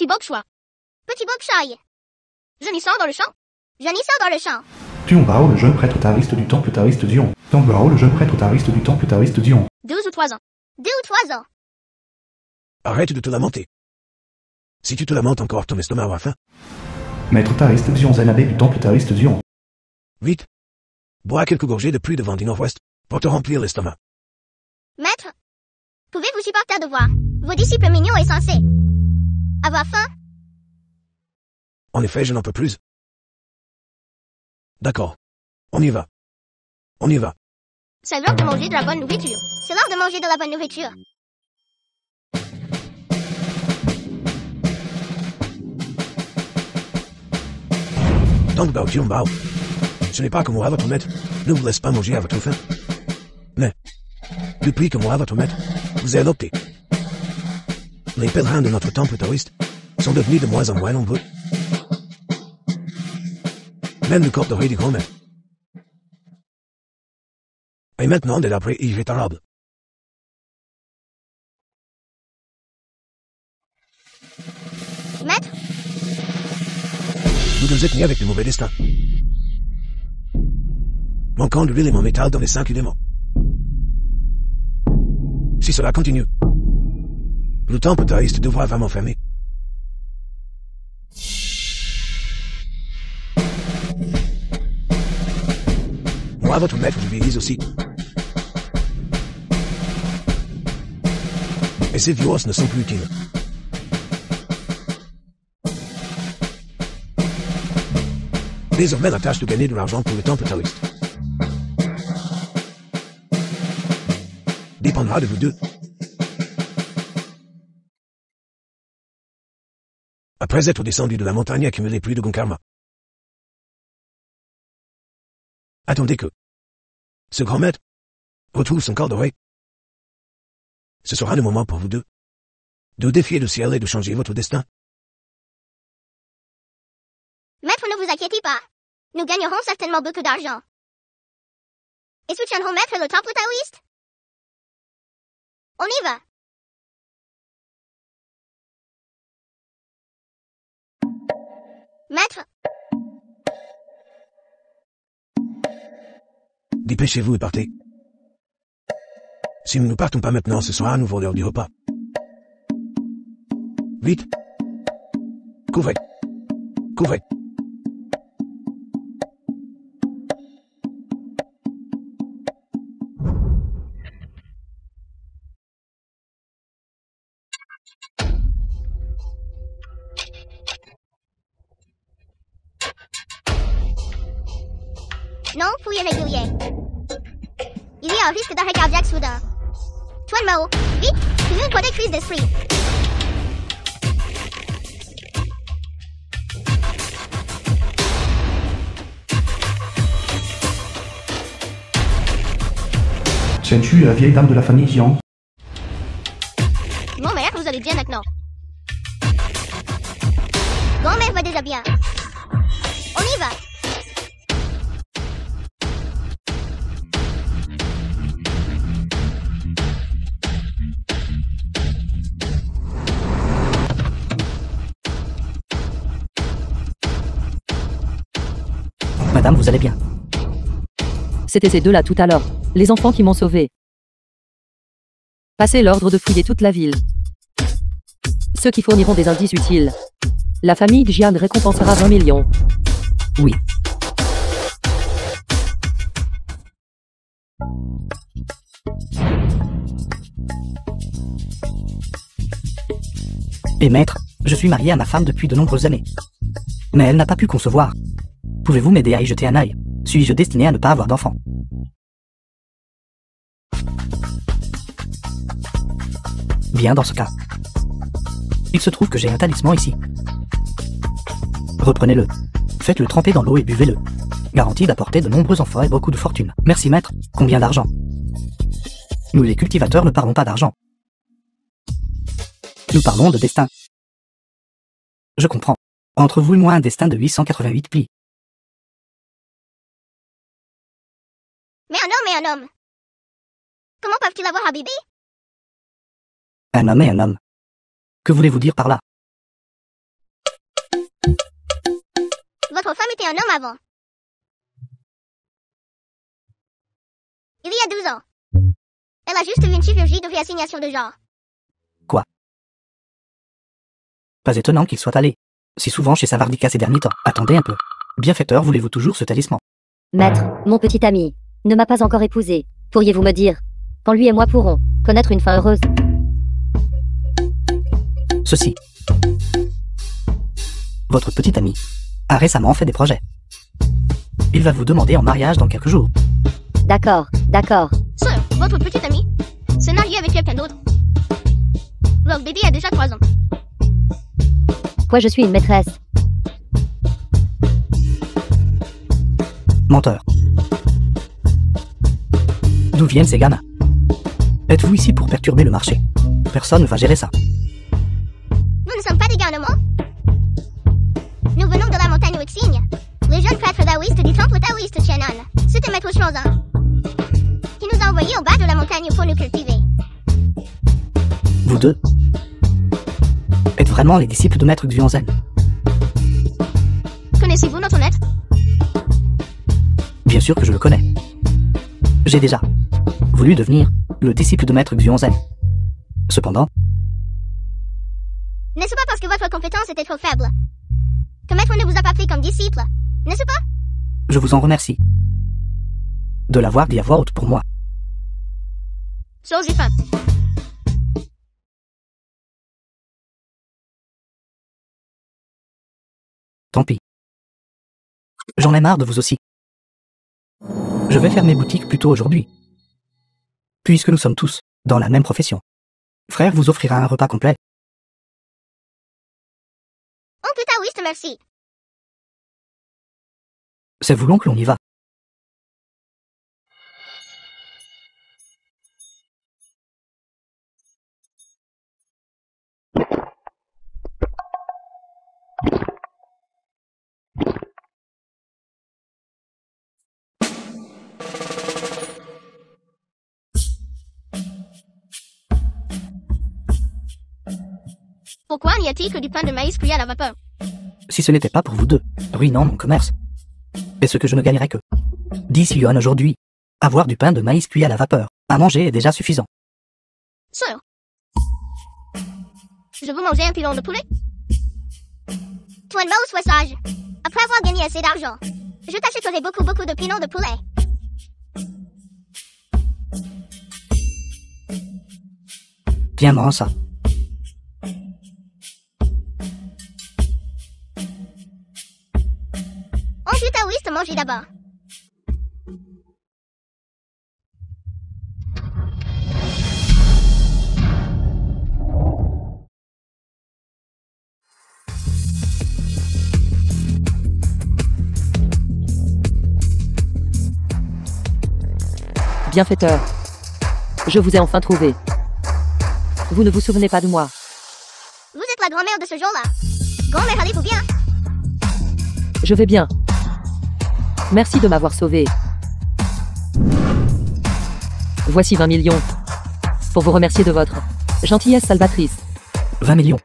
Petit Bob Choix. Petit Bob Chaille. Jeunissant dans le champ. Jeunissant dans le champ. Tuongbao, le jeune prêtre taoïste du temple taoïste d'Ion. Tuongbao, le jeune prêtre taoïste du temple taoïste d'Ion. 2 ou 3 ans. 2 ou 3 ans. Arrête de te lamenter. Si tu te lamentes encore, ton estomac aura faim. Maître taoïste Dion Zenabé du temple taoïste d'Ion. Vite. Bois quelques gorgées de pluie de vent du nord-ouest pour te remplir l'estomac. Maître, pouvez-vous supporter de voir vos disciples mignons et sensés avoir faim? En effet, je n'en peux plus. D'accord. On y va. On y va. C'est l'heure de manger de la bonne nourriture. C'est l'heure de manger de la bonne nourriture. Tuongbao, Tuongbao. Ce n'est pas que moi, votre maître, ne vous laisse pas manger à votre faim. Mais, depuis que moi, votre maître, vous ai adopté, les pèlerins de notre temple taoïste sont devenus de moins en moins nombreux. Même le corps doré du grand maître. Et maintenant, dès l'après, il est arabe. Maître, Vous nous êtes nés avec de mauvais destins. Manquant de l'huile et mon métal dans les 5 éléments. Si cela continue, le temple taoïste devra vraiment fermer. Moi, votre maître, je vieillis aussi. Et ces violences ne sont plus utiles. Désormais, la tâche de gagner de l'argent pour le temple taoïste dépendra de vous deux. Après être descendu de la montagne et accumuler plus de bon karma. Attendez que ce grand maître retrouve son corps doré. Ce sera le moment pour vous deux de défier le ciel et de changer votre destin. maître, ne vous inquiétez pas. Nous gagnerons certainement beaucoup d'argent. Et soutiendrons maître le temple taoïste. On y va. Maître, Dépêchez-vous et partez. Si nous ne partons pas maintenant, ce sera à nouveau l'heure du repas. Vite. Couvrez. Couvrez. non, fouillez régulier. Il y a un risque d'arrêt cardiaque soudain. Tuongbao, vite, fais une protectrice d'esprit. Tiens-tu la vieille dame de la famille Jiang? Mon mère, vous allez bien maintenant. Grand-mère va déjà bien. On y va. Madame, vous allez bien. C'était ces deux-là tout à l'heure, les enfants qui m'ont sauvé. Passez l'ordre de fouiller toute la ville. Ceux qui fourniront des indices utiles. La famille Jiang récompensera 20 millions. Oui. Et maître, je suis marié à ma femme depuis de nombreuses années. Mais elle n'a pas pu concevoir. Pouvez-vous m'aider à y jeter un œil? Suis-je destiné à ne pas avoir d'enfant? Bien dans ce cas. Il se trouve que j'ai un talisman ici. Reprenez-le. Faites-le tremper dans l'eau et buvez-le. Garantie d'apporter de nombreux enfants et beaucoup de fortune. Merci maître. Combien d'argent? Nous les cultivateurs ne parlons pas d'argent. Nous parlons de destin. Je comprends. Entre vous et moi un destin de 888 plis. Mais un homme est un homme. Comment peuvent-ils avoir un bébé? Un homme est un homme. Que voulez-vous dire par là? Votre femme était un homme avant. Il y a 12 ans. Elle a juste eu une chirurgie de réassignation de genre. Quoi? Pas étonnant qu'il soit allé si souvent chez Savardika ces derniers temps. Attendez un peu. Bienfaiteur, voulez-vous toujours ce talisman? Maître, mon petit ami, ne m'a pas encore épousé. Pourriez-vous me dire quand lui et moi pourrons connaître une fin heureuse? Ceci. Votre petit ami a récemment fait des projets. Il va vous demander en mariage dans quelques jours. D'accord, d'accord. Sœur, votre petite amie s'est mariée avec quelqu'un d'autre. Leur bébé a déjà 3 ans. Quoi, je suis une maîtresse. Menteur. D'où viennent ces gamins? Êtes-vous ici pour perturber le marché? Personne ne va gérer ça. Nous ne sommes pas des garnements. Nous venons de la montagne Wixigne. Les jeunes prêtres taoïstes du temple taoïste Chenan. C'était Maître Chonzan qui nous a envoyés au bas de la montagne pour nous cultiver. Vous deux êtes vraiment les disciples de Maître Xuanzhen? Connaissez-vous notre maître? Bien sûr que je le connais. J'ai déjà voulu devenir le disciple de Maître Xuanzhen. Cependant, N'est-ce pas parce que votre compétence était trop faible que Maître ne vous a pas pris comme disciple? N'est-ce pas? je vous en remercie de l'avoir dit à voix haute pour moi. Sœur, j'ai faim. Tant pis. J'en ai marre de vous aussi. Je vais fermer boutique plus tôt aujourd'hui. Puisque nous sommes tous dans la même profession. Frère vous offrira un repas complet. Oncle taoïste, merci. C'est vous l'oncle, on y va. Pourquoi n'y a-t-il que du pain de maïs cuit à la vapeur? Si ce n'était pas pour vous deux, ruinant mon commerce, et ce que je ne gagnerais que 10 yuan aujourd'hui, avoir du pain de maïs cuit à la vapeur, à manger est déjà suffisant. Sœur, je veux manger un pilon de poulet. Toi, Mao, sois sage. Après avoir gagné assez d'argent, je t'achèterai beaucoup de pilons de poulet. Tiens-moi ça. Oncle taoïste, mangez d'abord. Bienfaiteur. Je vous ai enfin trouvé. Vous ne vous souvenez pas de moi. Vous êtes la grand-mère de ce jour-là. Grand-mère, allez-vous bien? Je vais bien. Merci de m'avoir sauvé. Voici 20 millions. Pour vous remercier de votre gentillesse salvatrice. 20 millions.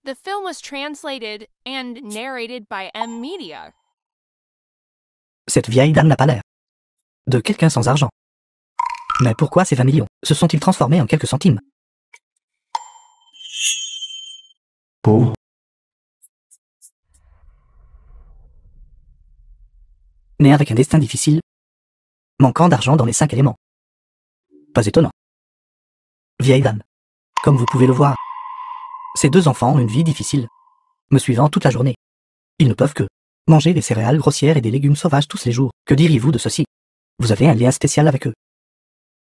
The film was translated and narrated by M Media. Cette vieille dame n'a pas l'air de quelqu'un sans argent. Mais pourquoi ces 20 millions se sont-ils transformés en quelques centimes? Pauvre. Né avec un destin difficile, manquant d'argent dans les 5 éléments. Pas étonnant. Vieille dame. Comme vous pouvez le voir, ces deux enfants ont une vie difficile, me suivant toute la journée. Ils ne peuvent que manger des céréales grossières et des légumes sauvages tous les jours. Que diriez-vous de ceci? Vous avez un lien spécial avec eux.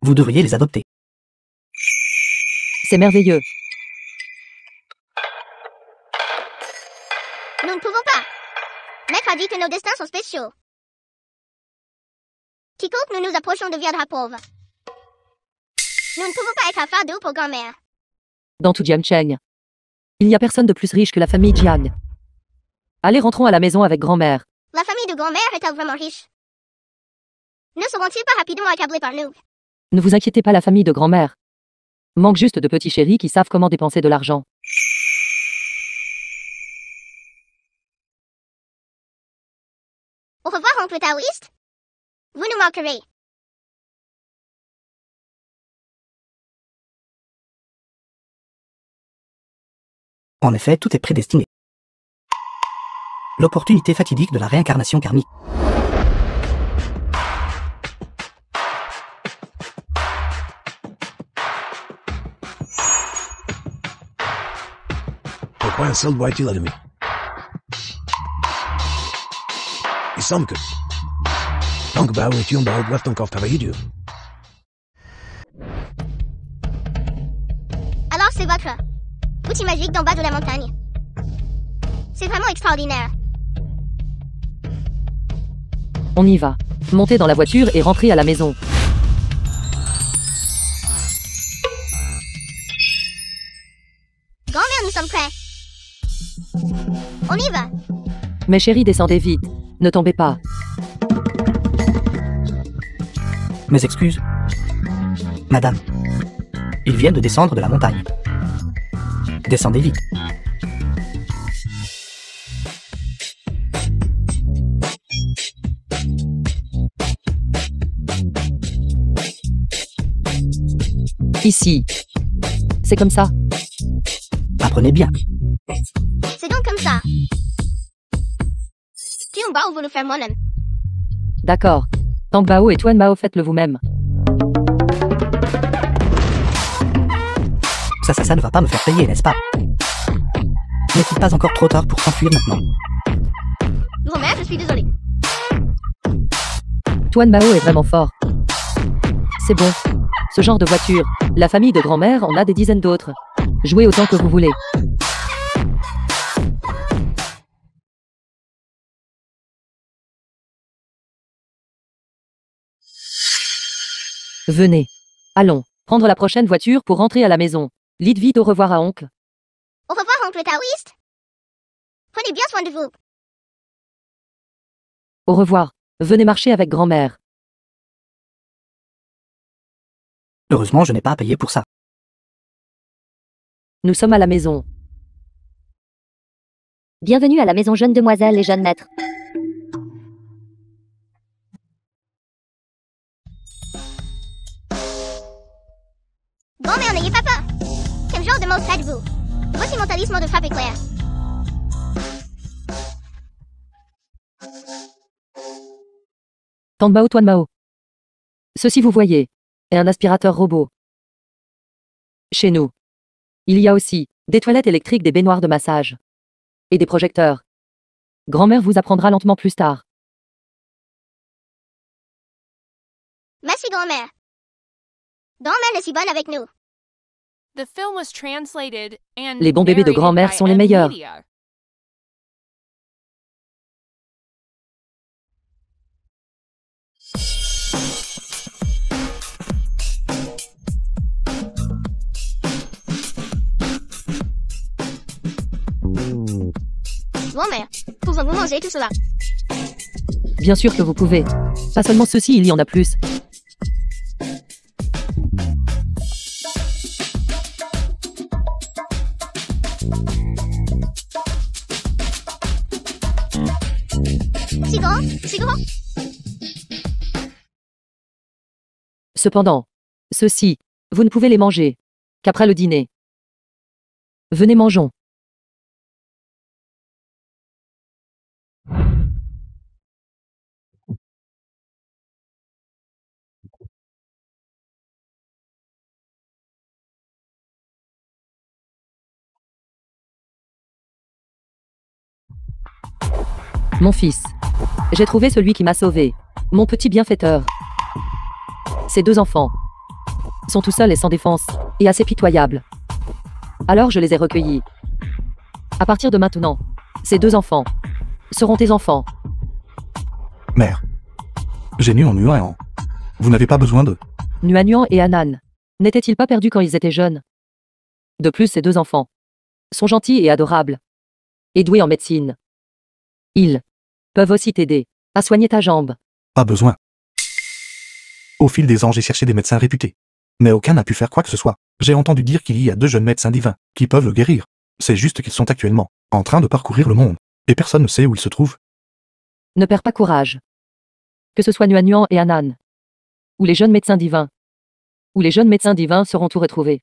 Vous devriez les adopter. C'est merveilleux. Nous ne pouvons pas. Maître a dit que nos destins sont spéciaux. Quiconque nous nous approchons deviendra pauvre. Nous ne pouvons pas être un fardeau pour grand-mère. Dans tout Jiangcheng, il n'y a personne de plus riche que la famille Jiang. Allez, rentrons à la maison avec grand-mère. La famille de grand-mère est-elle vraiment riche? Ne seront-ils pas rapidement accablés par nous? Ne vous inquiétez pas, la famille de grand-mère manque juste de petits chéris qui savent comment dépenser de l'argent. oncle taoïste? Vous nous manquerez. En effet, tout est prédestiné. L'opportunité fatidique de la réincarnation karmique. Pourquoi un seul doigt-il à demi? Il semble que Dong Bao et Tian Bao doivent encore travailler dur. Alors c'est votre outil magique d'en bas de la montagne. C'est vraiment extraordinaire. On y va. Montez dans la voiture et rentrez à la maison. Grand-mère, nous sommes prêts. On y va. Mes chéris, descendez vite. Ne tombez pas. Mes excuses. Madame. Ils viennent de descendre de la montagne. Descendez vite. Ici. C'est comme ça. Apprenez bien. C'est donc comme ça. Tian Bao veut le faire moi-même. D'accord. Tang Bao et Tuan Bao, faites-le vous-même. Ça ne va pas me faire payer, n'est-ce pas? N'est-il pas encore trop tard pour s'enfuir maintenant? Grand-mère, je suis désolée. Tuan Bao est vraiment fort. C'est bon. Ce genre de voiture, la famille de grand-mère en a des dizaines d'autres. Jouez autant que vous voulez. Venez. Allons, prendre la prochaine voiture pour rentrer à la maison. Dites vite au revoir à oncle. Au revoir, oncle taoïste. Prenez bien soin de vous. Au revoir. Venez marcher avec grand-mère. Heureusement, je n'ai pas à payer pour ça. Nous sommes à la maison. Bienvenue à la maison jeune demoiselle et jeune maître. Grand-mère, n'ayez pas peur. Quel genre de mots faites-vous? Voici mon talisman de frappe éclair. Tang Bao, Tuan Bao. Ceci, vous voyez, est un aspirateur robot. Chez nous, il y a aussi des toilettes électriques, des baignoires de massage et des projecteurs. Grand-mère vous apprendra lentement plus tard. Merci, grand-mère. Grand-mère est si bonne avec nous. The film was translated and Les bons bébés de narrated grand-mère by sont les meilleurs. M-Media. Grand-mère, pouvons-nous manger tout cela? Bien sûr que vous pouvez. Pas seulement ceci, il y en a plus. Si grand, si grand. Cependant, ceux-ci, vous ne pouvez les manger qu'après le dîner. Venez, mangeons. Mon fils. J'ai trouvé celui qui m'a sauvé. Mon petit bienfaiteur. Ces deux enfants sont tout seuls et sans défense, et assez pitoyables. Alors je les ai recueillis. À partir de maintenant, ces deux enfants seront tes enfants. Mère. J'ai en Nuan. Vous n'avez pas besoin de... Nuanuan et Anan n'étaient-ils pas perdus quand ils étaient jeunes? De plus, ces deux enfants sont gentils et adorables, et doués en médecine. Ils peuvent aussi t'aider à soigner ta jambe. Pas besoin. Au fil des ans, j'ai cherché des médecins réputés. Mais aucun n'a pu faire quoi que ce soit. J'ai entendu dire qu'il y a 2 jeunes médecins divins qui peuvent le guérir. C'est juste qu'ils sont actuellement en train de parcourir le monde. Et personne ne sait où ils se trouvent. Ne perds pas courage. Que ce soit Nuan Nuan et Anan. Ou les jeunes médecins divins. Ou les jeunes médecins divins seront tout retrouvés.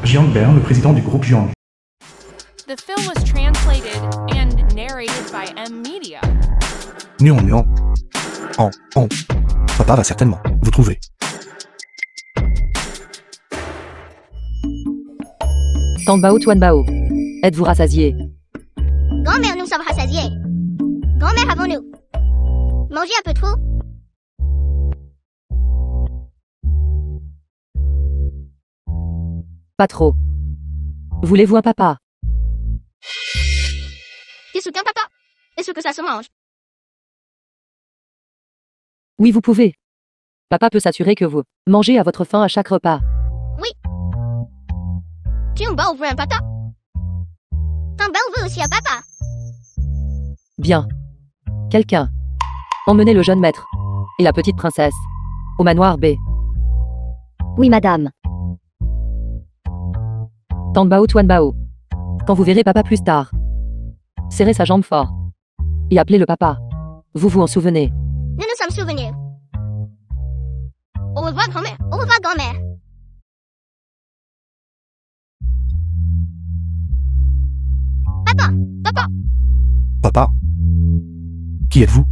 Jiang Bern, le président du groupe Jiang. The film was translated and narrated by M Media. Nuan Nuan. En. Papa va certainement vous trouver. Tang Bao Tuan Bao. Êtes-vous rassasié? Grand-mère, nous sommes rassasiés. Grand-mère, avons-nous mangé un peu trop? Pas trop. Voulez-vous un papa? Tu soutiens papa? Est-ce que ça se mange? Oui, vous pouvez. Papa peut s'assurer que vous mangez à votre faim à chaque repas. Jiang Bao veut un papa? Tang Bao veut aussi un papa. Bien. Quelqu'un. Emmenez le jeune maître. Et la petite princesse. Au manoir B. Oui, madame. Tang Bao Tuan Bao. Quand vous verrez papa plus tard. Serrez sa jambe fort. Et appelez le papa. Vous vous en souvenez. Nous nous sommes souvenus. Au revoir, grand-mère. Au revoir, grand-mère. Papa. Qui êtes-vous?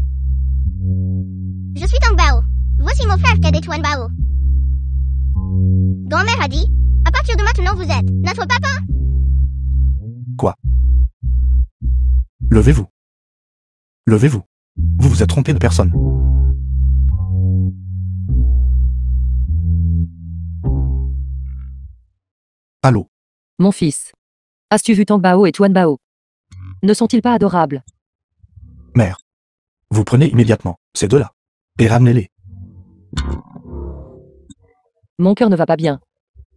Je suis Tang Bao. Voici mon frère cadet Tuan Bao. Grand-mère a dit, à partir de maintenant vous êtes notre papa. Quoi? Levez-vous. Levez-vous. Vous vous êtes trompé de personne. Allô? Mon fils. As-tu vu Tang Bao et Tuan Bao? Ne sont-ils pas adorables? Mère. Vous prenez immédiatement ces deux-là et ramenez-les. Mon cœur ne va pas bien.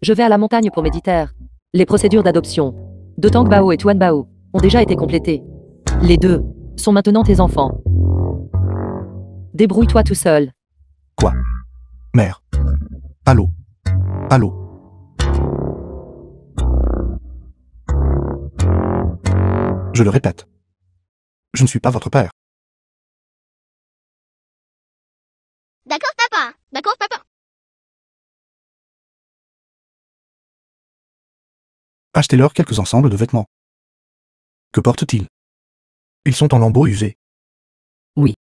Je vais à la montagne pour méditer. Les procédures d'adoption de Tang Bao et Tuan Bao ont déjà été complétées. Les deux sont maintenant tes enfants. Débrouille-toi tout seul. Quoi? Mère. Allô? Allô? Je le répète. Je ne suis pas votre père. D'accord, papa. D'accord, papa. Achetez-leur quelques ensembles de vêtements. Que portent-ils? Ils sont en lambeaux usés. Oui.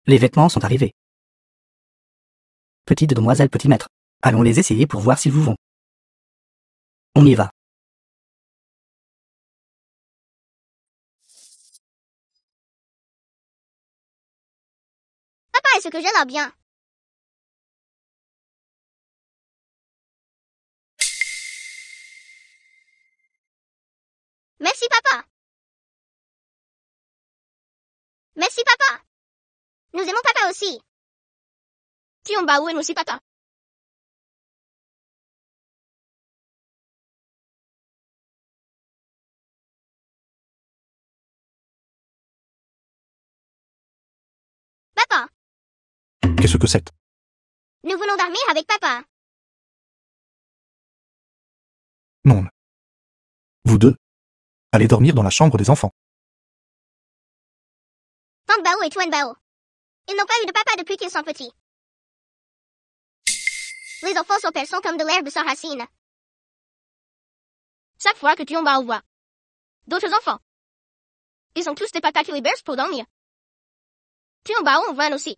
Les vêtements sont arrivés. Petite demoiselle, petit maître. Allons les essayer pour voir s'ils vous vont. On y va. Papa, est-ce que j'ai l'air bien? Merci, papa. Merci, papa. Nous aimons papa aussi. Jiang Bao aime aussi papa. Papa, Qu'est-ce que c'est? nous venons dormir avec papa. Non. Vous deux. Allez dormir dans la chambre des enfants. Tang Bao et Tuan Bao. Ils n'ont pas eu de papa depuis qu'ils sont petits. Les enfants sont sont comme de l'herbe de sa racine. Chaque fois que Jiang Bao voit d'autres enfants, ils sont tous des papas qui les bercent pour dormir. Jiang Bao en veut aussi.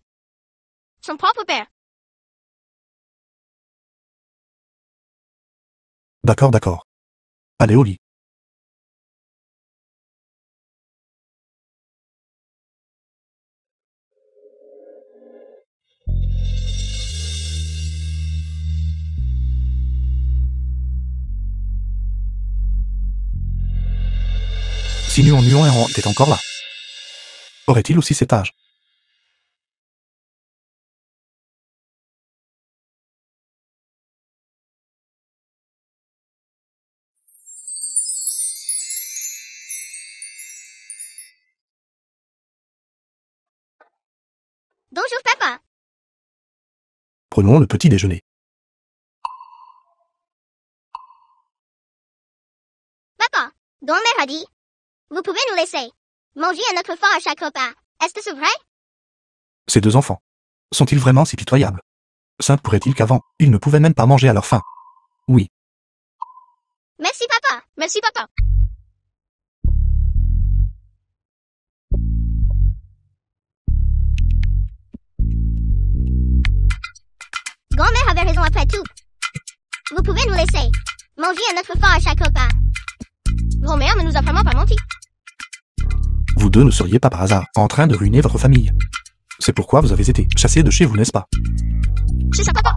Son propre père. D'accord, d'accord. Allez au lit. Si Nuan Nuan était encore là, aurait-il aussi cet âge? Bonjour, papa. Prenons le petit déjeuner. Papa, grand-mère a dit, vous pouvez nous laisser manger à notre faim à chaque repas. Est-ce que c'est vrai? Ces deux enfants. Sont-ils vraiment si pitoyables? Saint pourrait-il qu'avant, ils ne pouvaient même pas manger à leur faim? Oui. Merci, papa. Merci, papa. Grand-mère avait raison après tout. Vous pouvez nous laisser manger à notre faim à chaque repas. Grand-mère ne nous a vraiment pas menti. Vous deux ne seriez pas par hasard en train de ruiner votre famille. C'est pourquoi vous avez été chassés de chez vous, n'est-ce pas? C'est ça, papa.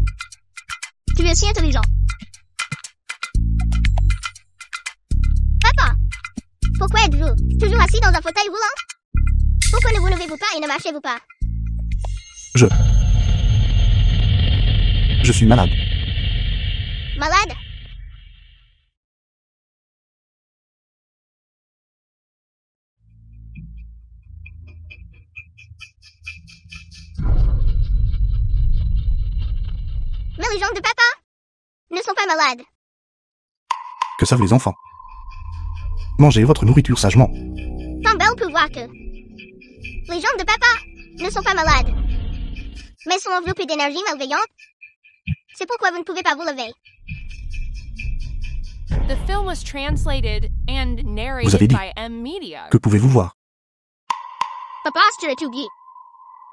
Tu es si intelligent. Papa, pourquoi êtes-vous toujours assis dans un fauteuil roulant? Pourquoi ne vous levez-vous pas et ne marchez-vous pas? Je suis malade. Malade? Mais les jambes de papa ne sont pas malades. Que savent les enfants? Mangez votre nourriture sagement. Campbell peut voir que les jambes de papa ne sont pas malades, mais sont enveloppées d'énergie malveillante. C'est pourquoi vous ne pouvez pas vous lever. The film was translated and Vous avez narrated dit. by M Media. Que pouvez-vous voir? Papa, tu as oublié.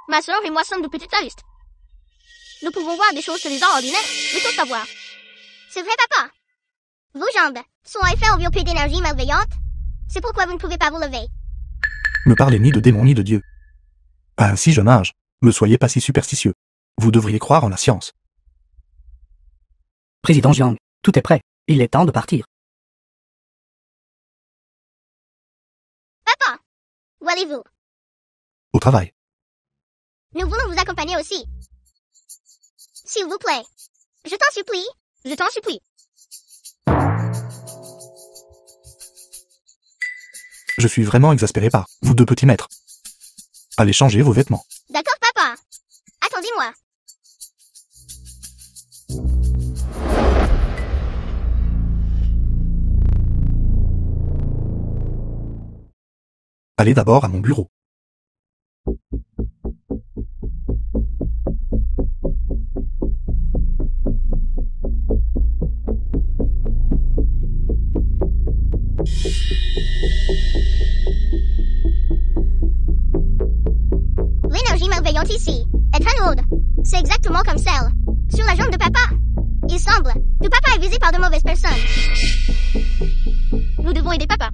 Ma soeur et moi sommes de petites aristes. Nous pouvons voir des choses que les gens ordinaires ne peuvent pas voir. C'est vrai, papa. Vos jambes sont en effet enveloppées d'énergie malveillante. C'est pourquoi vous ne pouvez pas vous lever. Ne parlez ni de démons ni de Dieu. À un si jeune âge, ne soyez pas si superstitieux. Vous devriez croire en la science. Président Jiang, tout est prêt. Il est temps de partir. Papa, où allez-vous? Au travail. Nous voulons vous accompagner aussi. S'il vous plaît, je t'en supplie. Je t'en supplie. Je suis vraiment exaspéré par vous deux petits maîtres. Allez changer vos vêtements. D'accord, papa. Attendez-moi. Allez d'abord à mon bureau. L'énergie malveillante ici est très lourde. C'est exactement comme celle sur la jambe de papa. Il semble que papa est visé par de mauvaises personnes. Nous devons aider papa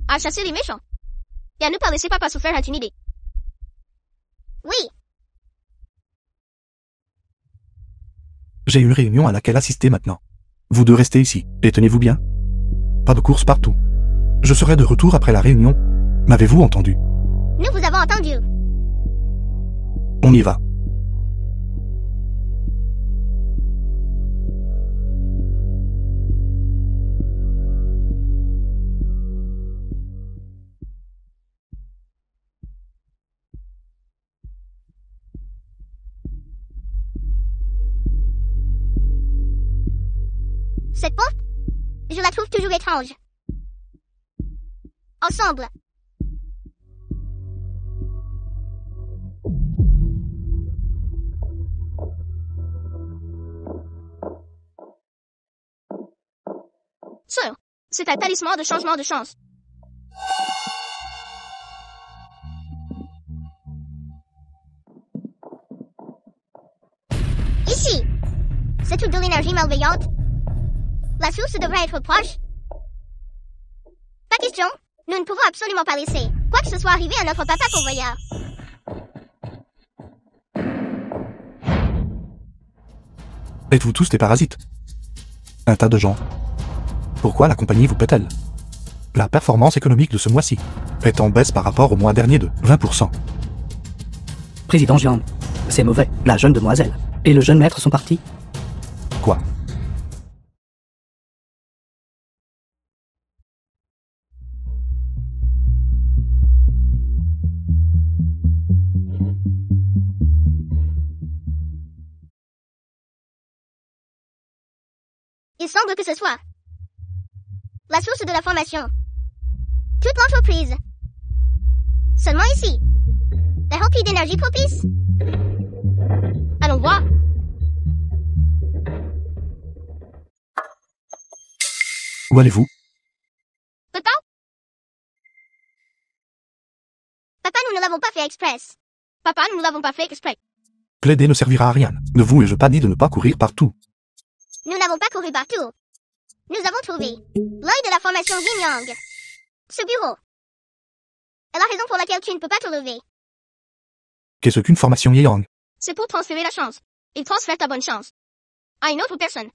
à chasser les méchants. Et à ne pas laisser papa se faire intimider. Oui, J'ai une réunion à laquelle assister maintenant. Vous deux restez ici, et tenez-vous bien. Pas de course partout. Je serai de retour après la réunion. M'avez-vous entendu? nous vous avons entendu. On y va. Cette porte, je la trouve toujours étrange. Ensemble. Sûr, c'est un talisman de changement de chance. Ici, c'est toute de l'énergie malveillante. La source devrait être proche. Pas question. Nous ne pouvons absolument pas laisser quoi que ce soit arriver à notre papa pourvoyeur. Êtes-vous tous des parasites? Un tas de gens. Pourquoi la compagnie vous paie-t-elle? La performance économique de ce mois-ci est en baisse par rapport au mois dernier de 20%. Président Jiang, c'est mauvais. La jeune demoiselle et le jeune maître sont partis. Quoi? Il semble que ce soit la source de la formation. Toute l'entreprise. Seulement ici. La hockey d'énergie propice. Allons voir. Où allez-vous? Papa? Papa, nous ne l'avons pas fait express. Papa, nous ne l'avons pas fait exprès. Plaider ne servira à rien. Ne vous ai-je pas dit de ne pas courir partout? Nous n'avons pas couru partout. Nous avons trouvé l'œil de la formation Yin-Yang. Ce bureau. Et la raison pour laquelle tu ne peux pas te lever. Qu'est-ce qu'une formation Yang? C'est pour transférer la chance. Il transfère ta bonne chance à une autre personne.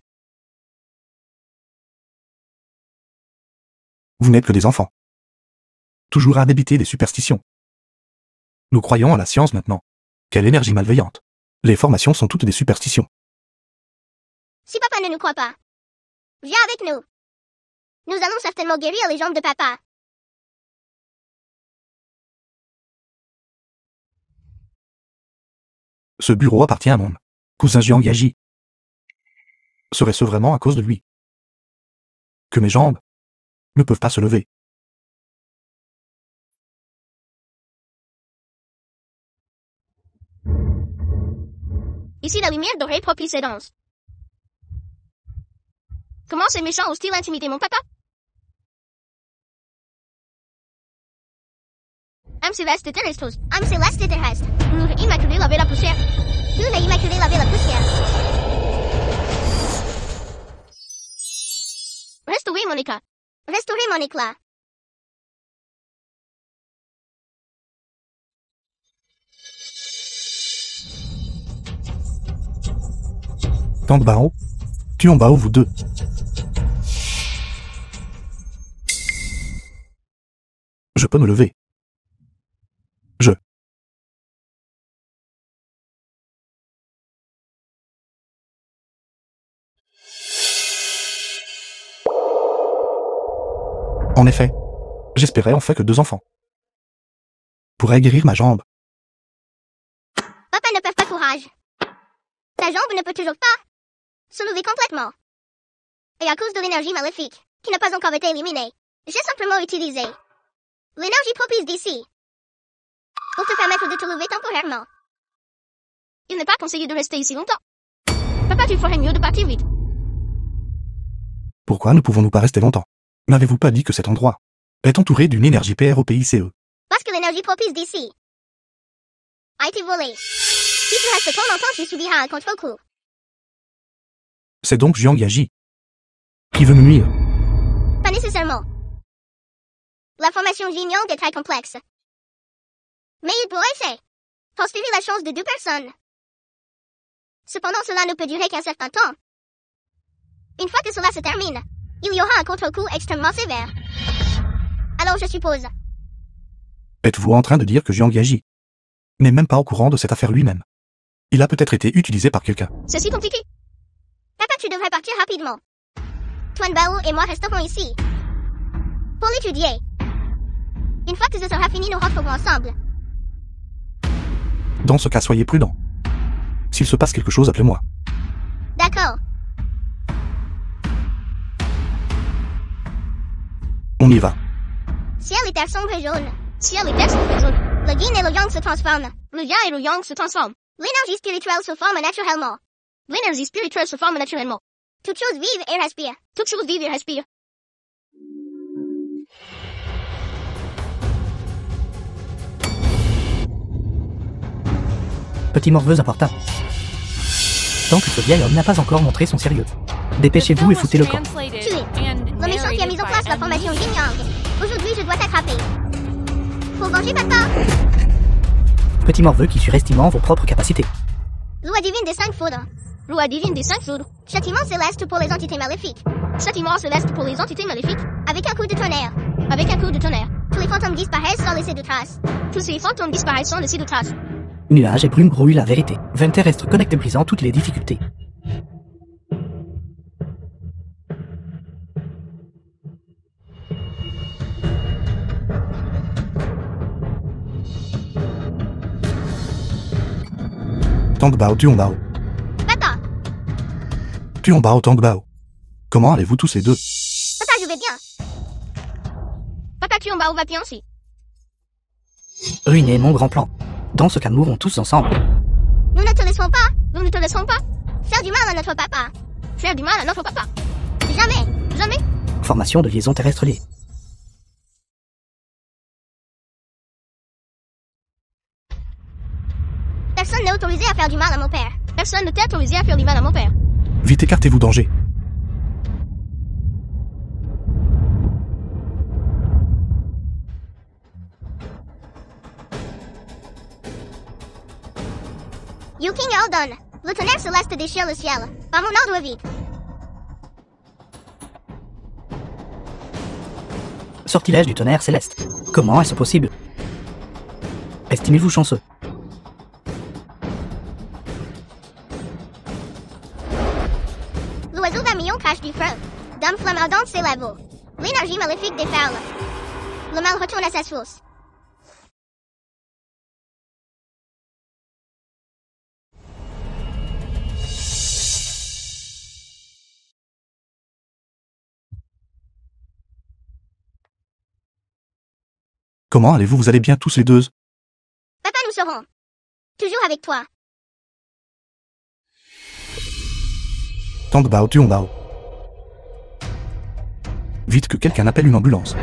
Vous n'êtes que des enfants. Toujours à débiter des superstitions. Nous croyons à la science maintenant. Quelle énergie malveillante. Les formations sont toutes des superstitions. Si papa ne nous croit pas, viens avec nous. Nous allons certainement guérir les jambes de papa. Ce bureau appartient à mon cousin Jiang Yaji. Serait-ce vraiment à cause de lui que mes jambes ne peuvent pas se lever? Ici la lumière dorée propice et dense. Comment ces méchants osent-ils intimider mon papa? Âme céleste et terrestre. Âme céleste et terrestre. Nous immaculé laver la poussière. Nous l'as immaculé laver la poussière. Restaurer mon éclat. Restaurer mon éclat. Tangbao, Tuongbao, vous deux. Je peux me lever. En effet, j'espérais en fait que 2 enfants pourraient guérir ma jambe. Papa ne perd pas courage. Ta jambe ne peut toujours pas se lever complètement. Et à cause de l'énergie maléfique, qui n'a pas encore été éliminée, j'ai simplement utilisé l'énergie propice d'ici pour te permettre de te lever temporairement. Il n'est pas conseillé de rester ici longtemps. Papa, tu ferais mieux de partir vite. Pourquoi ne pouvons-nous pas rester longtemps? N'avez-vous pas dit que cet endroit est entouré d'une énergie PROPICE? Parce que l'énergie propice d'ici a été volée. Si tu restes trop longtemps, tu subiras un contre-coup. C'est donc Jiang Yaji qui veut me nuire. Pas nécessairement. La formation Yin-Yang est très complexe. Mais il pourrait transférer la chance de 2 personnes. Cependant, cela ne peut durer qu'un certain temps. Une fois que cela se termine, il y aura un contre-coup extrêmement sévère. Alors je suppose. Êtes-vous en train de dire que Jiang Yaji n'est même pas au courant de cette affaire lui-même? Il a peut-être été utilisé par quelqu'un. C'est si compliqué. Papa, tu devrais partir rapidement. Tuongbao et moi resterons ici pour l'étudier. Une fois que ce sera fini, nous rentrerons ensemble. Dans ce cas, soyez prudent. S'il se passe quelque chose, appelez-moi. D'accord. On y va. Ciel et terre sombre et jaune. Ciel et terre sont jaune. Le yin et le yang se transforment. Le yin et le yang se transforment. L'énergie spirituelle se forme naturellement. L'énergie spirituelle se forme naturellement. Toutes choses vivent et respirent. Toutes choses vivent et respirent. Petit morveux important. Tant que ce vieil homme n'a pas encore montré son sérieux. Dépêchez-vous et foutez le camp. Le méchant qui a mis en place la formation Yin-Yang. Aujourd'hui, je dois t'attraper. Pour venger papa. Petit morveux qui surestimant vos propres capacités. Loi divine des 5 foudres. Loi divine des 5 foudres. Châtiment céleste pour les entités maléfiques. Châtiment céleste pour les entités maléfiques. Avec un coup de tonnerre. Avec un coup de tonnerre. Tous les fantômes disparaissent sans laisser de traces. Tous ces fantômes disparaissent sans laisser de traces. Nuage et brume brouillent la vérité. Veine terrestre connectée brisant toutes les difficultés. Tangbao, Tuongbao. Papa. Tuongbao, Tangbao. Comment allez-vous tous les deux? Papa, je vais bien. Papa Tuombao va bien aussi. Ruiner mon grand plan. Dans ce cas, nous mourrons tous ensemble. Nous ne te laisserons pas Nous ne te laisserons pas faire du mal à notre papa. faire du mal à notre papa. Jamais. Jamais. Formation de liaison terrestre liée. Personne n'est autorisé à faire du mal à mon père. Personne ne t'est autorisé à faire du mal à mon père. Vite écartez-vous danger. Yuking Eldon, le tonnerre céleste déchire le ciel. Par mon ordre vite. Sortilège du tonnerre céleste. Comment est-ce possible? Estimez-vous chanceux? L'oiseau d'Amillon cache du feu. Dame flamme ardente s'élève. L'énergie maléfique déferle. Le mal retourne à sa source. Comment allez-vous? Vous allez bien tous les deux? Papa, nous serons toujours avec toi. Tangbao Tuombao. Vite que quelqu'un appelle une ambulance.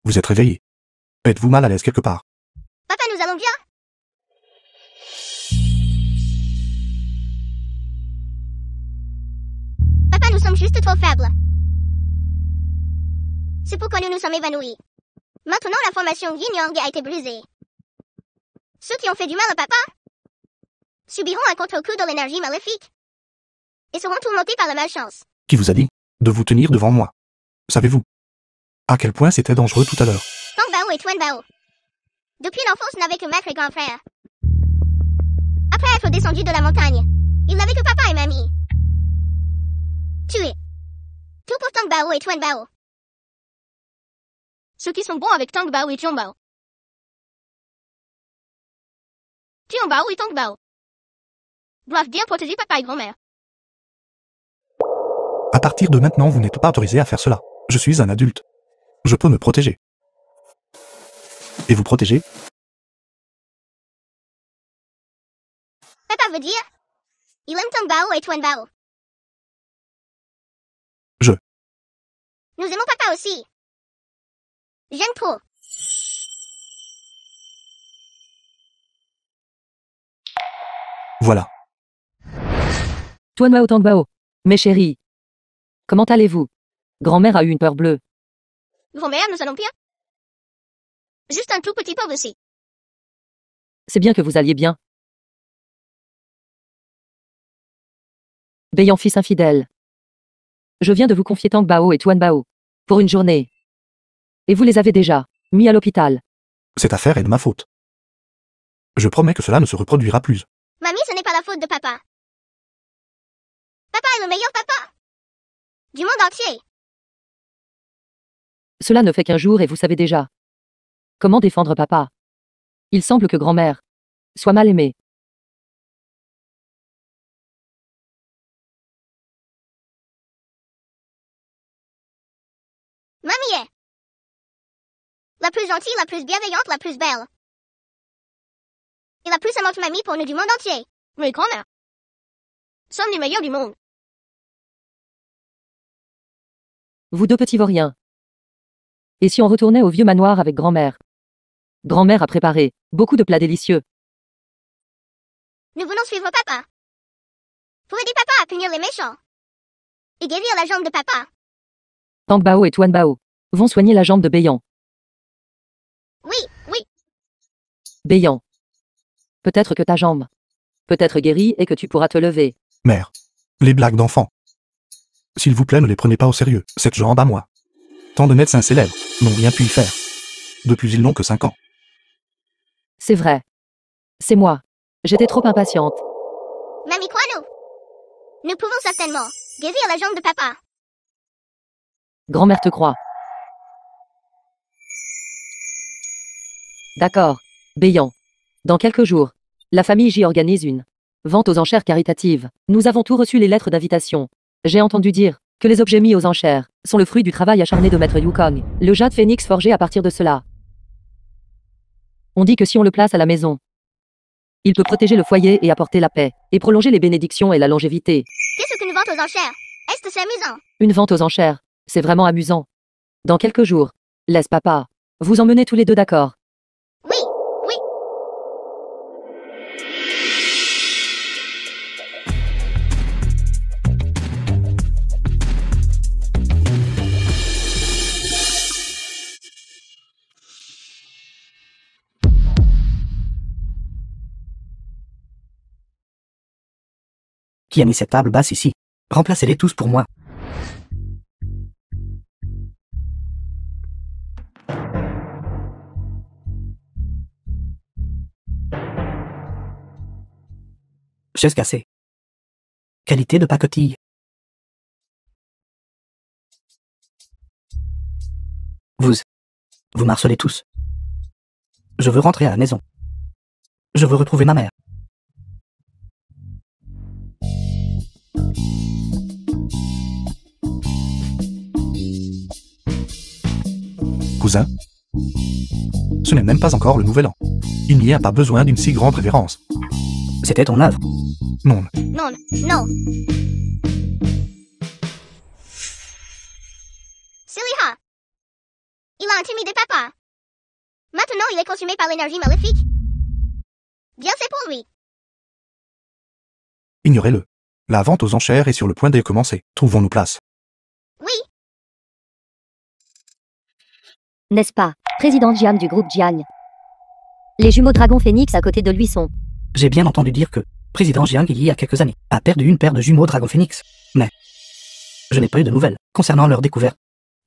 Vous êtes réveillé. Êtes-vous mal à l'aise quelque part? Papa, nous allons bien. Papa, nous sommes juste trop faibles. C'est pourquoi nous nous sommes évanouis. Maintenant, la formation Yin-Yang a été brisée. Ceux qui ont fait du mal à papa subiront un contre-coup de l'énergie maléfique et seront tourmentés par la malchance. Qui vous a dit de vous tenir devant moi? Savez-vous à quel point c'était dangereux tout à l'heure? Tangbao et Tuanbao. Depuis l'enfance, n'avaient que maître et grand frère. Après être descendu de la montagne, ils n'avaient que papa et mamie. Tués. Tout pour Tangbao et Tuanbao. Ceux qui sont bons avec Tangbao et Tuombao. Tuombao et Tangbao doivent bien protéger papa et grand-mère. À partir de maintenant, vous n'êtes pas autorisé à faire cela. Je suis un adulte. Je peux me protéger. Et vous protéger? Papa veut dire, il aime Tangbao et Tuanbao. Nous aimons papa aussi. J'aime trop. Voilà. Tuanbao Tangbao. Mes chéris. Comment allez-vous? Grand-mère a eu une peur bleue. Grand-mère, nous allons bien. Juste un tout petit peu aussi. C'est bien que vous alliez bien. Béant fils infidèle. Je viens de vous confier Tangbao et Tuanbao. Pour une journée. Et vous les avez déjà mis à l'hôpital. Cette affaire est de ma faute. Je promets que cela ne se reproduira plus. Mamie, ce n'est pas la faute de papa. Papa est le meilleur papa du monde entier. Cela ne fait qu'un jour et vous savez déjà. Comment défendre papa? Il semble que grand-mère soit mal aimée. Mamie est la plus gentille, la plus bienveillante, la plus belle. Et la plus aimante mamie pour nous du monde entier. Mais grand-mère sommes les meilleurs du monde. Vous deux petits vauriens. Et si on retournait au vieux manoir avec grand-mère? Grand-mère a préparé beaucoup de plats délicieux. Nous venons suivre papa. Pour aider papa à punir les méchants. Et guérir la jambe de papa. Tangbao et Tuanbao vont soigner la jambe de Béant. Oui, oui. Béant. Peut-être que ta jambe peut être guérie et que tu pourras te lever. Mère. Les blagues d'enfants. S'il vous plaît, ne les prenez pas au sérieux. Cette jambe à moi. Tant de médecins célèbres n'ont rien pu y faire. Depuis ils n'ont que 5 ans. C'est vrai. C'est moi. J'étais trop impatiente. Mamie, crois-nous. Nous pouvons certainement guérir la jambe de papa. Grand-mère te croit. D'accord. Béant. Dans quelques jours, la famille J organise une vente aux enchères caritatives. Nous avons tous reçu les lettres d'invitation. J'ai entendu dire que les objets mis aux enchères sont le fruit du travail acharné de Maître Yukong, le jade phénix forgé à partir de cela. On dit que si on le place à la maison, il peut protéger le foyer et apporter la paix, et prolonger les bénédictions et la longévité. Qu'est-ce qu'une vente aux enchères? Est-ce que c'est amusant? Une vente aux enchères, c'est vraiment amusant. Dans quelques jours, laisse papa vous emmener tous les deux, d'accord? Oui, oui. Qui a mis cette table basse ici? Remplacez-les tous pour moi. Chaise cassée. Qualité de pacotille. Vous m'harcelez tous. Je veux rentrer à la maison. Je veux retrouver ma mère. Cousin, ce n'est même pas encore le nouvel an. Il n'y a pas besoin d'une si grande révérence. C'était ton œuvre. Non, Non, non. Silly ha. Il a intimidé papa. Maintenant il est consumé par l'énergie maléfique. Bien c'est pour lui. ignorez-le. La vente aux enchères est sur le point de commencer. Trouvons-nous place. Oui. N'est-ce pas, président Jiang du groupe Jiang? Les jumeaux Dragon Phénix à côté de lui sont... J'ai bien entendu dire que président Jiang, il y a quelques années, a perdu une paire de jumeaux Dragon Phénix. Mais je n'ai pas eu de nouvelles concernant leur découverte.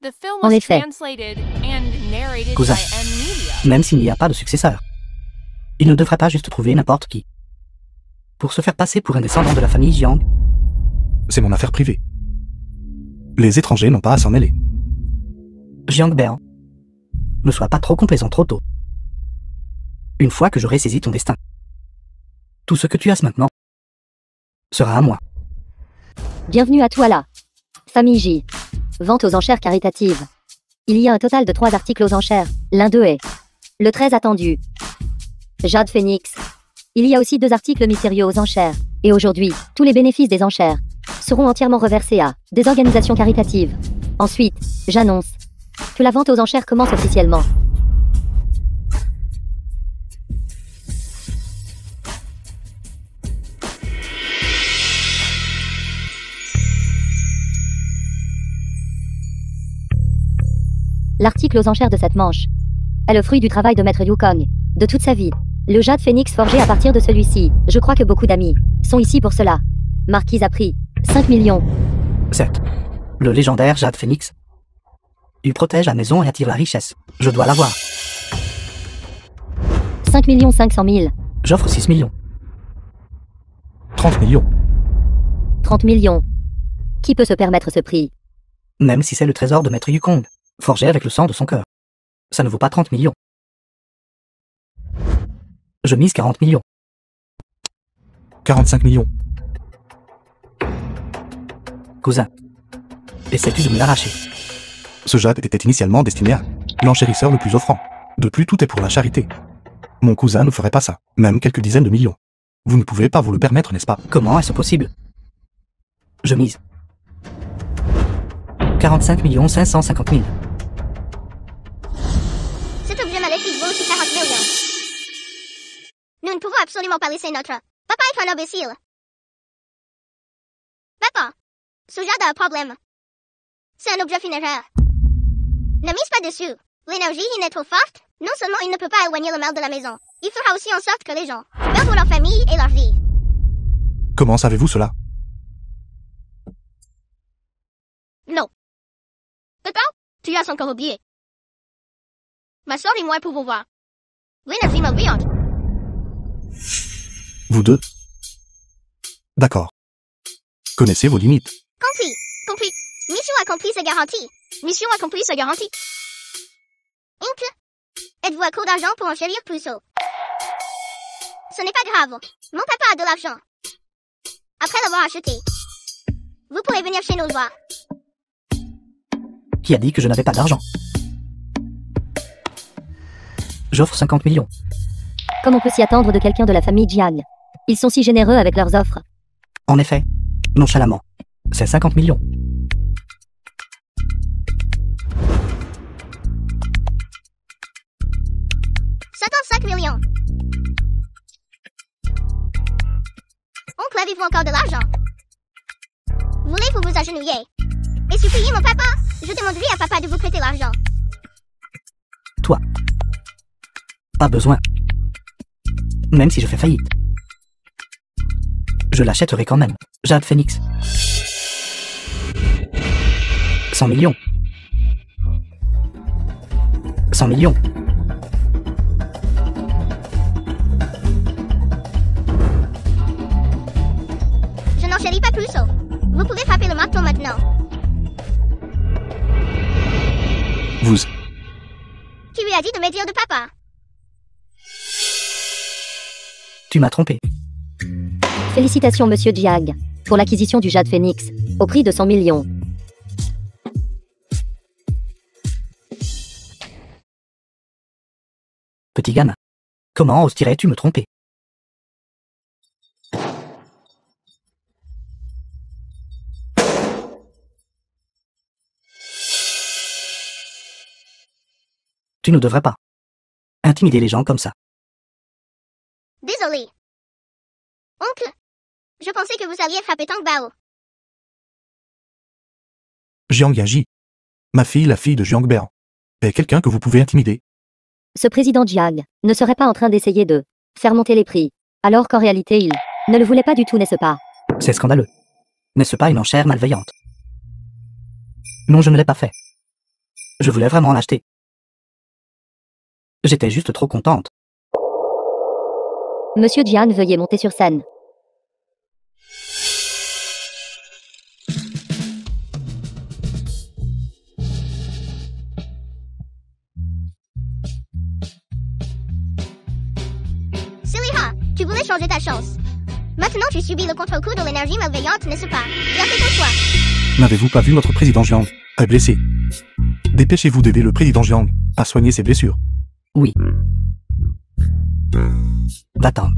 The film En was effet. translated and narrated Cousin. by M-Media. Même s'il n'y a pas de successeur, il ne devrait pas juste trouver n'importe qui pour se faire passer pour un descendant de la famille Jiang. C'est mon affaire privée. Les étrangers n'ont pas à s'en mêler. Jiang Bean, ne sois pas trop complaisant trop tôt. Une fois que j'aurai saisi ton destin, tout ce que tu as maintenant sera à moi. Bienvenue à toi là. Famille J. Vente aux enchères caritatives. Il y a un total de 3 articles aux enchères. L'un d'eux est le très attendu Jade Phénix. Il y a aussi 2 articles mystérieux aux enchères. Et aujourd'hui, tous les bénéfices des enchères seront entièrement reversés à des organisations caritatives. Ensuite, j'annonce que la vente aux enchères commence officiellement. L'article aux enchères de cette manche est le fruit du travail de Maître Yukong, de toute sa vie. Le jade phénix forgé à partir de celui-ci. Je crois que beaucoup d'amis sont ici pour cela. Marquise a pris 5 millions. Certes, le légendaire Jade Phénix. Il protège la maison et attire la richesse. Je dois l'avoir. 5 500 000. J'offre 6 millions. 30 millions. 30 millions. Qui peut se permettre ce prix? Même si c'est le trésor de Maître Yukong, forgé avec le sang de son cœur. Ça ne vaut pas 30 millions. Je mise 40 millions. 45 millions. Cousin, essaies-tu de me l'arracher? Ce jade était initialement destiné à l'enchérisseur le plus offrant. De plus, tout est pour la charité. Mon cousin ne ferait pas ça, même quelques dizaines de millions. Vous ne pouvez pas vous le permettre, n'est-ce pas? Comment est-ce possible? Je mise 45 550 000. Cet objet maléfique vaut aussi 40 millions. Nous ne pouvons absolument pas laisser notre... Papa est un imbécile. Papa, ce jade a un problème. C'est un objet funéraire. Ne mise pas dessus. L'énergie il est trop forte. Non seulement il ne peut pas éloigner le mal de la maison, il fera aussi en sorte que les gens perdent leur famille et leur vie. Comment savez-vous cela? Non. Papa, tu as encore oublié. Ma soeur et moi pouvons voir l'énergie malveillante. Vous deux? D'accord. Connaissez vos limites. Compris, compris. Mission accomplie, c'est garanti. Mission accomplie, c'est garanti. Inc. Êtes-vous avez-vous un cours d'argent pour enchérir plus haut? Ce n'est pas grave. Mon papa a de l'argent. Après l'avoir acheté, vous pourrez venir chez nous voir. Qui a dit que je n'avais pas d'argent? J'offre 50 millions. Comme on peut s'y attendre de quelqu'un de la famille Jiang. Ils sont si généreux avec leurs offres. En effet, nonchalamment, c'est 50 millions. $55 millions. Oncle, avez-vous encore de l'argent? Voulez-vous vous agenouiller et supplier mon papa? Je demanderai à papa de vous prêter l'argent. Toi. Pas besoin. Même si je fais faillite. Je l'achèterai quand même. Jade Phoenix. 100 millions. 100 millions. Je n'enchéris pas plus haut. Vous pouvez frapper le marteau maintenant. Vous. Qui lui a dit de me dire de papa? Tu m'as trompé. Félicitations Monsieur Jiang, pour l'acquisition du Jade Phoenix, au prix de 100 millions. Petit gamin. Comment oserais-tu me tromper? Tu ne devrais pas intimider les gens comme ça. Désolé. Oncle, je pensais que vous alliez frapper Tang Bao. Jiang Yaji. Ma fille, la fille de Jiang Bean. Est quelqu'un que vous pouvez intimider. Ce président Jiang ne serait pas en train d'essayer de faire monter les prix, alors qu'en réalité il ne le voulait pas du tout, n'est-ce pas? C'est scandaleux. N'est-ce pas une enchère malveillante? Non, je ne l'ai pas fait. Je voulais vraiment l'acheter. J'étais juste trop contente. Monsieur Jiang, veuillez monter sur scène. Siliha, tu voulais changer ta chance. Maintenant tu subis le contre-coup de l'énergie malveillante, n'est-ce pas? Bien fait pour toi. N'avez-vous pas vu notre président Jiang est blessé? Dépêchez-vous d'aider le président Jiang à soigner ses blessures. Oui. Va-t'en.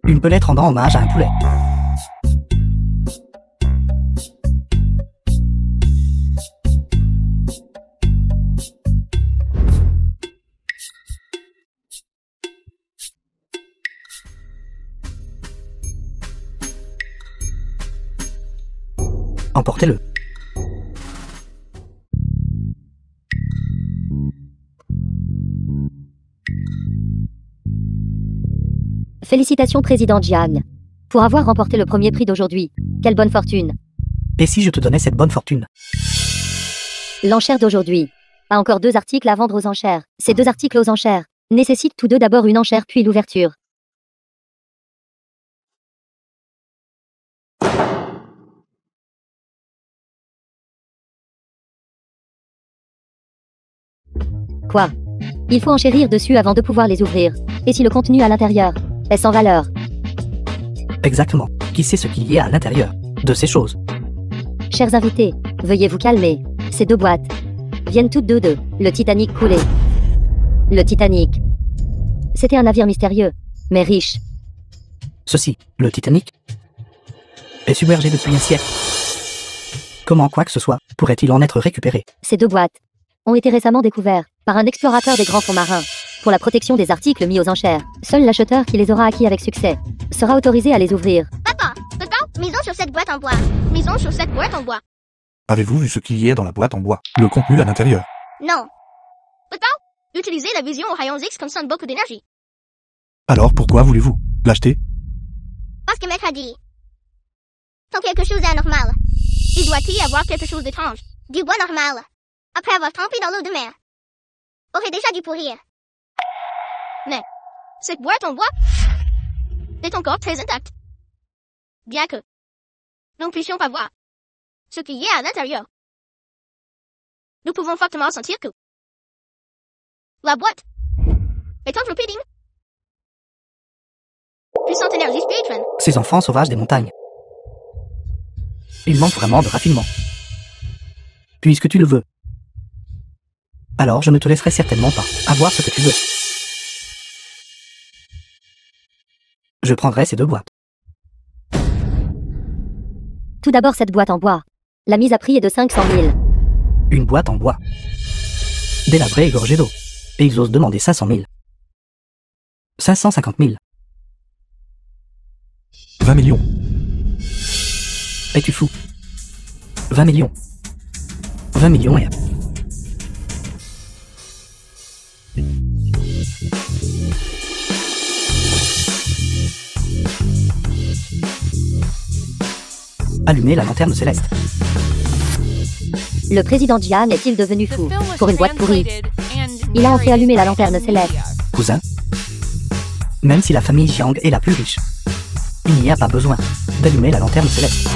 Une pelette rendant hommage à un poulet. Emportez-le. Félicitations président Jiang, pour avoir remporté le premier prix d'aujourd'hui. Quelle bonne fortune. Et si je te donnais cette bonne fortune? L'enchère d'aujourd'hui a encore 2 articles à vendre aux enchères. Ces 2 articles aux enchères nécessitent tous deux d'abord une enchère puis l'ouverture. Quoi? Il faut enchérir dessus avant de pouvoir les ouvrir. Et si le contenu à l'intérieur est sans valeur? Exactement. Qui sait ce qu'il y a à l'intérieur de ces choses? Chers invités, veuillez vous calmer. Ces 2 boîtes viennent toutes deux de le Titanic coulé. Le Titanic. C'était un navire mystérieux, mais riche. Ceci, le Titanic, est submergé depuis un siècle. Comment quoi que ce soit pourrait-il en être récupéré? Ces 2 boîtes ont été récemment découvertes par un explorateur des grands fonds marins. Pour la protection des articles mis aux enchères, seul l'acheteur qui les aura acquis avec succès sera autorisé à les ouvrir. Papa, misons sur cette boîte en bois. Misons sur cette boîte en bois. Avez-vous vu ce qu'il y a dans la boîte en bois? Le contenu à l'intérieur. Non. Papa, utilisez la vision aux rayons X consomme beaucoup d'énergie. Alors pourquoi voulez-vous l'acheter? Parce que maître a dit. Tant quelque chose d'anormal. Il doit y avoir quelque chose d'étrange. Du bois normal. Après avoir trempé dans l'eau de mer. Aurait déjà dû pourrir. Mais cette boîte en bois est encore très intacte. Bien que nous ne puissions pas voir ce qu'il y a à l'intérieur. Nous pouvons fortement sentir que La boîte est en repeating. Puissante énergie spirituelle. Ces enfants sauvages des montagnes. Ils manquent vraiment de raffinement. Puisque tu le veux. Alors je ne te laisserai certainement pas avoir ce que tu veux. Je prendrai ces 2 boîtes. Tout d'abord cette boîte en bois. La mise à prix est de 500 000. Une boîte en bois. Délabrée et gorgée d'eau. Et ils osent demander 500 000. 550 000. 20 millions. Es-tu fou? 20 millions. 20 millions et... Allumez la lanterne céleste. Le président Jiang est-il devenu The fou film was pour une boîte pourrie? translated and Il a en fait allumé la narrated by lanterne céleste. M-Media. Cousin, même si la famille Jiang est la plus riche, il n'y a pas besoin d'allumer la lanterne céleste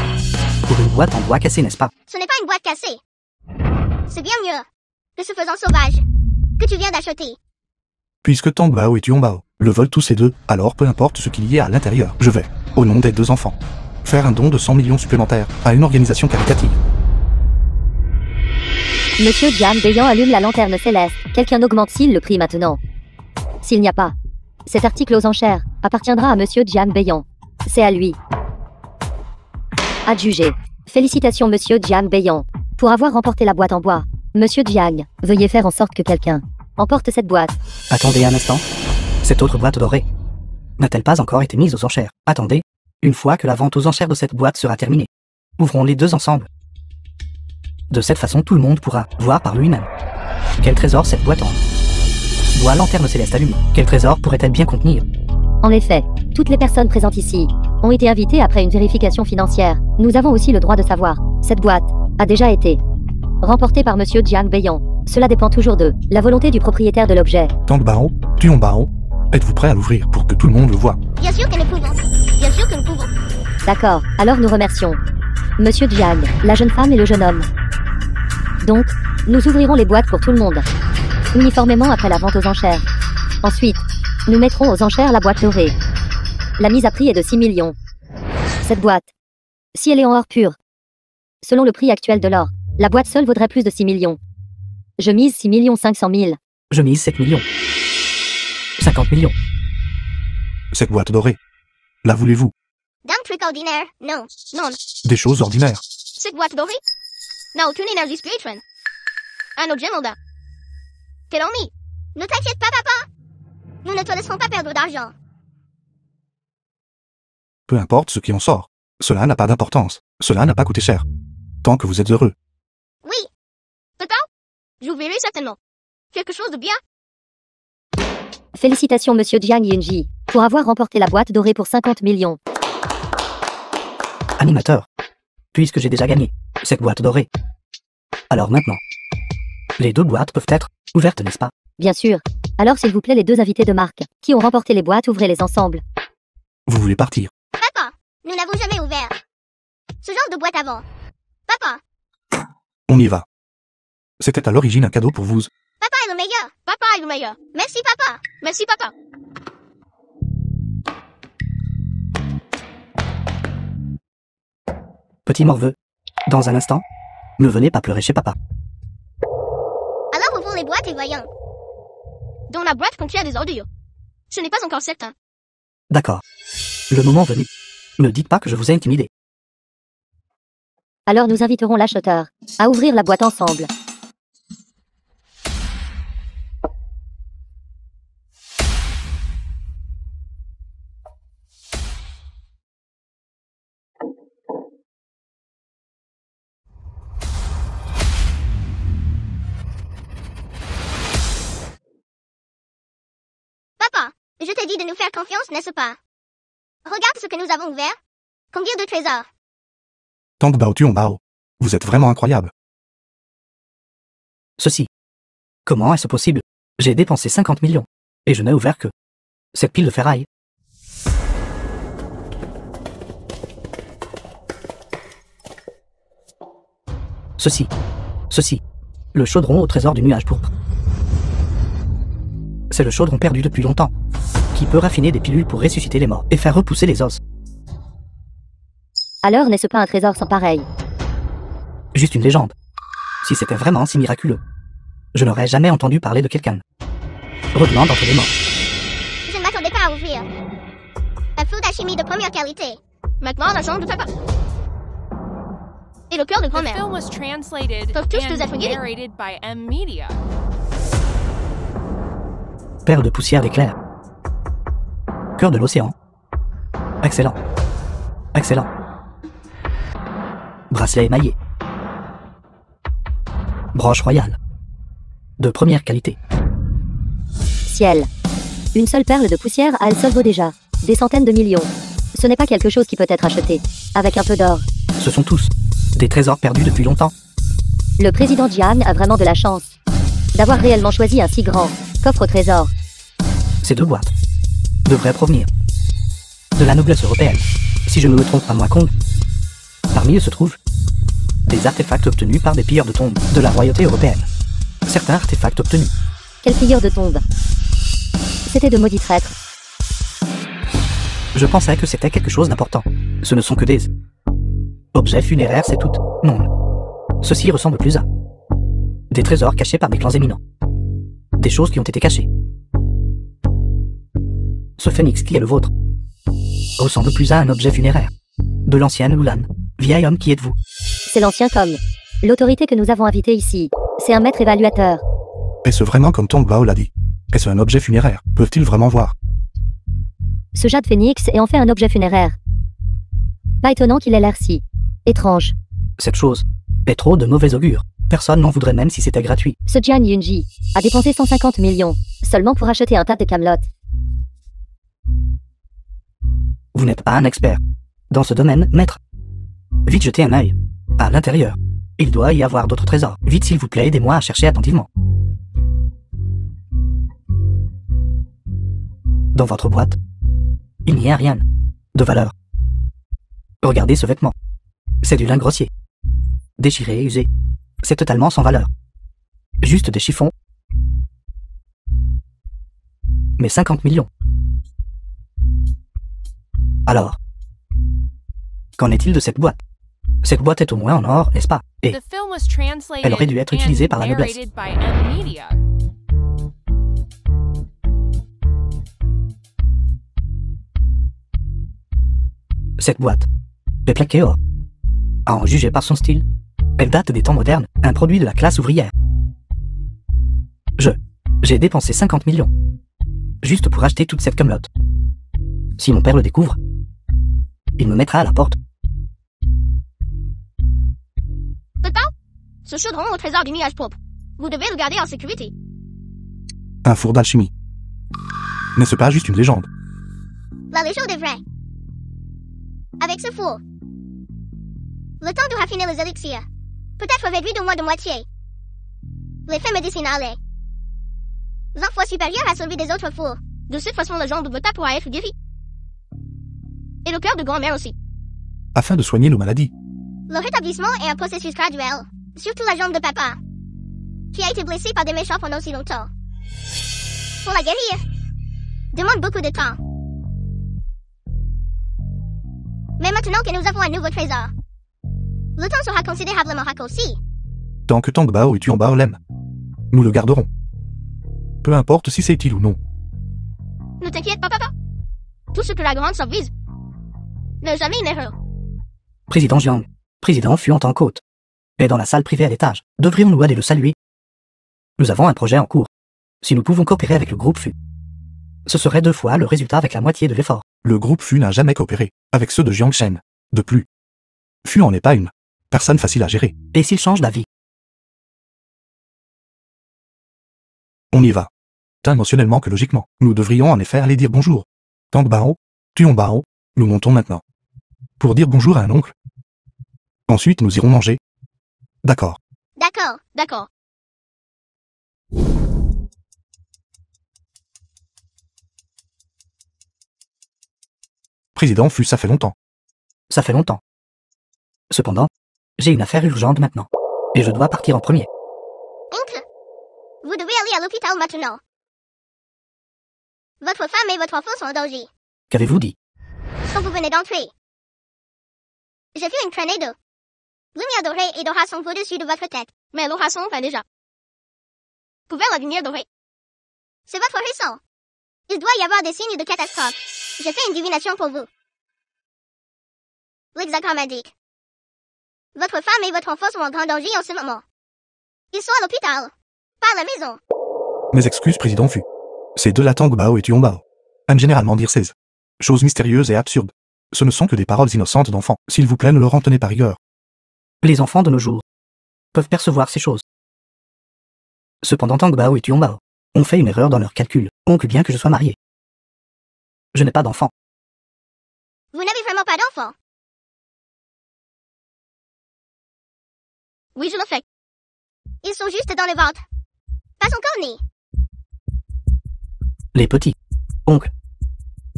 pour une boîte en bois cassée, n'est-ce pas? Ce n'est pas une boîte cassée. C'est bien mieux que ce faisant sauvage que tu viens d'acheter. Puisque Tang Bao et Tuan Bao le veulent tous les deux, alors peu importe ce qu'il y a à l'intérieur, je vais, au nom des 2 enfants, faire un don de 100 millions supplémentaires à une organisation caritative. Monsieur Jiang Beiyan allume la lanterne céleste. Quelqu'un augmente-t-il le prix maintenant? S'il n'y a pas, cet article aux enchères appartiendra à Monsieur Jiang Beiyan. C'est à lui. Adjugé. Félicitations Monsieur Jiang Beiyan pour avoir remporté la boîte en bois. Monsieur Jiang, veuillez faire en sorte que quelqu'un emporte cette boîte. Attendez un instant. Cette autre boîte dorée n'a-t-elle pas encore été mise aux enchères? Attendez. Une fois que la vente aux enchères de cette boîte sera terminée, ouvrons les 2 ensemble. De cette façon, tout le monde pourra voir par lui-même. Quel trésor cette boîte en bois lanterne céleste allumée. Quel trésor pourrait-elle bien contenir? En effet, toutes les personnes présentes ici ont été invitées après une vérification financière. Nous avons aussi le droit de savoir. Cette boîte a déjà été remportée par Monsieur Jiang Beiyan. Cela dépend toujours de la volonté du propriétaire de l'objet. Tang Bao, Tuan Bao, êtes-vous prêt à l'ouvrir pour que tout le monde le voie? Bien sûr que nous pouvons. Bien sûr que nous pouvons. D'accord, alors nous remercions Monsieur Jiang, la jeune femme et le jeune homme. Donc, nous ouvrirons les boîtes pour tout le monde, uniformément après la vente aux enchères. Ensuite, nous mettrons aux enchères la boîte dorée. La mise à prix est de 6 millions. Cette boîte, si elle est en or pur, selon le prix actuel de l'or, la boîte seule vaudrait plus de 6 millions. Je mise 6 500 000. Je mise 7 millions. 50 millions. Cette boîte dorée. La voulez-vous? D'un truc ordinaire. Non. Non. Des choses ordinaires. Cette boîte dorée n'a aucune énergie spirituelle. Un objet mondain. Quel ennui. Ne t'inquiète pas, papa. Nous ne te laisserons pas perdre d'argent. Peu importe ce qui en sort. Cela n'a pas d'importance. Cela n'a pas coûté cher. Tant que vous êtes heureux. Oui. D'accord? J'ouvrirai certainement. Quelque chose de bien. Félicitations Monsieur Jiang Yunji pour avoir remporté la boîte dorée pour 50 millions. Animateur. Puisque j'ai déjà gagné cette boîte dorée. Alors maintenant, les 2 boîtes peuvent être ouvertes, n'est-ce pas? Bien sûr. Alors s'il vous plaît les 2 invités de marque qui ont remporté les boîtes, ouvrez-les ensemble. Vous voulez partir? Papa, nous n'avons jamais ouvert ce genre de boîte avant. Papa, On y va. C'était à l'origine un cadeau pour vous. papa est le meilleur. Papa est le meilleur. Merci, papa. Merci papa. Petit morveux. Dans un instant, ne venez pas pleurer chez papa. Alors ouvrons les boîtes et voyons. Dont la boîte contient des ordures. Ce n'est pas encore certain. D'accord. Le moment venu. Ne dites pas que je vous ai intimidé. Alors nous inviterons l'acheteur à ouvrir la boîte ensemble. Papa, je t'ai dit de nous faire confiance, n'est-ce pas? Regarde ce que nous avons ouvert. Combien de trésors? Tang Bao Tuan Bao. Vous êtes vraiment incroyable. Ceci. Comment est-ce possible? J'ai dépensé 50 millions. Et je n'ai ouvert que cette pile de ferraille. Ceci. Le chaudron au trésor du nuage pourpre. C'est le chaudron perdu depuis longtemps, qui peut raffiner des pilules pour ressusciter les morts et faire repousser les os. Alors n'est-ce pas un trésor sans pareil? Juste une légende. Si c'était vraiment si miraculeux, je n'aurais jamais entendu parler de quelqu'un revenant d'entre les morts. Je ne m'attendais pas à ouvrir. Un flou d'alchimie de première qualité. Maintenant, la chambre de papa. Et le cœur de The grand-mère. film was translated Peuvent tous and nous être guidés. narrated by M Media. Perle de poussière d'éclair. Cœur de l'océan. Excellent. Excellent. Bracelet émaillé. Broche royale. De première qualité. Ciel. Une seule perle de poussière à elle seule vaut déjà des centaines de millions. Ce n'est pas quelque chose qui peut être acheté avec un peu d'or. Ce sont tous des trésors perdus depuis longtemps. Le président Jiang a vraiment de la chance d'avoir réellement choisi un si grand coffre au trésor. Ces deux boîtes devraient provenir de la noblesse européenne. Si je ne me trompe pas, moi Kong. Parmi eux se trouvent des artefacts obtenus par des pilleurs de tombes de la royauté européenne. Certains artefacts obtenus. Quelle figure de tombe. C'était de maudits traîtres. Je pensais que c'était quelque chose d'important. Ce ne sont que des objets funéraires, c'est tout. Non. Ceci ressemble plus à des trésors cachés par des clans éminents. Des choses qui ont été cachées. Ce phénix qui est le vôtre ressemble plus à un objet funéraire. De l'ancienne Mulan. Vieil homme, qui êtes-vous? C'est l'ancien Kong. L'autorité que nous avons invitée ici. C'est un maître évaluateur. Est-ce vraiment comme Tong Bao l'a dit? Est-ce un objet funéraire? Peuvent-ils vraiment voir? Ce jade phénix est en fait un objet funéraire. Pas étonnant qu'il ait l'air si étrange. Cette chose est trop de mauvais augure. Personne n'en voudrait même si c'était gratuit. Ce Jian Yunji a dépensé 150 millions seulement pour acheter un tas de camelotes. Vous n'êtes pas un expert dans ce domaine, maître. Vite jetez un œil à l'intérieur. Il doit y avoir d'autres trésors. Vite s'il vous plaît, aidez-moi à chercher attentivement. Dans votre boîte, il n'y a rien de valeur. Regardez ce vêtement. C'est du lin grossier. Déchiré et usé. C'est totalement sans valeur. Juste des chiffons. Mais 50 millions. Alors, qu'en est-il de cette boîte? Cette boîte est au moins en or, n'est-ce pas? Et The film was translated elle aurait dû être utilisée and par la noblesse. narrated by M Media. cette boîte est plaquée or. À en juger par son style, elle date des temps modernes, un produit de la classe ouvrière. J'ai dépensé 50 millions. Juste pour acheter toute cette camelote. Si mon père le découvre, il me mettra à la porte. Papa, ce chaudron au trésor du nuage propre. Vous devez le garder en sécurité. Un four d'alchimie. N'est-ce pas juste une légende? La légende est vraie. Avec ce four, le temps de raffiner les élixirs, peut-être réduit d'au moins de moitié. L'effet médicinal est 20 fois supérieur à celui des autres fours. De cette façon, la jambe de Bota pourra être guérie. Et le cœur de grand-mère aussi. Afin de soigner nos maladies. Le rétablissement est un processus graduel, surtout la jambe de papa, qui a été blessée par des méchants pendant si longtemps. Pour la guérir, demande beaucoup de temps. Mais maintenant que nous avons un nouveau trésor, le temps sera considérablement raccourci. Tant que Tong Bao et Tuan Bao l'aiment, nous le garderons. Peu importe si c'est utile ou non. Ne t'inquiète pas, papa. Tout ce que la grande sœur vise n'est jamais une erreur. Président Jiang, président Fuant en côte, est dans la salle privée à l'étage. Devrions-nous aller le saluer? Nous avons un projet en cours. Si nous pouvons coopérer avec le groupe Fu, ce serait 2 fois le résultat avec la moitié de l'effort. Le groupe Fu n'a jamais coopéré avec ceux de Jiangshen. De plus, Fu en est pas une personne facile à gérer. Et s'il change d'avis? On y va. Tant émotionnellement que logiquement. Nous devrions en effet aller dire bonjour. Tang Bao, Tuan Bao, nous montons maintenant. Pour dire bonjour à un oncle. Ensuite nous irons manger. D'accord. D'accord. D'accord. Président Fu, ça fait longtemps. Ça fait longtemps. Cependant, j'ai une affaire urgente maintenant. Et je dois partir en premier. Oncle, vous devez aller à l'hôpital maintenant. Votre femme et votre enfant sont en danger. Qu'avez-vous dit? Quand vous venez d'entrer. J'ai vu une traînée d'eau. Lumière dorée et d'orasson au-dessus de votre tête. Mais l'orasson va déjà. Couvert la lumière dorée. C'est votre raison. Il doit y avoir des signes de catastrophe. J'ai fait une divination pour vous. L'hexagramme indique. Votre femme et votre enfant sont en grand danger en ce moment. Ils sont à l'hôpital. Pas à la maison. Mes excuses, président Fu. Ces deux-là, Tang Bao et Tuon Bao, aiment généralement dire ces choses mystérieuses et absurdes. Ce ne sont que des paroles innocentes d'enfants. S'il vous plaît, ne leur en tenez pas rigueur. Les enfants de nos jours peuvent percevoir ces choses. Cependant, Tang Bao et Tuon Bao ont fait une erreur dans leur calcul. Oncle, bien que je sois marié, je n'ai pas d'enfant. Vous n'avez vraiment pas d'enfant. Oui, je le fais. Ils sont juste dans le ventre. Pas encore nés. Les petits. Oncle.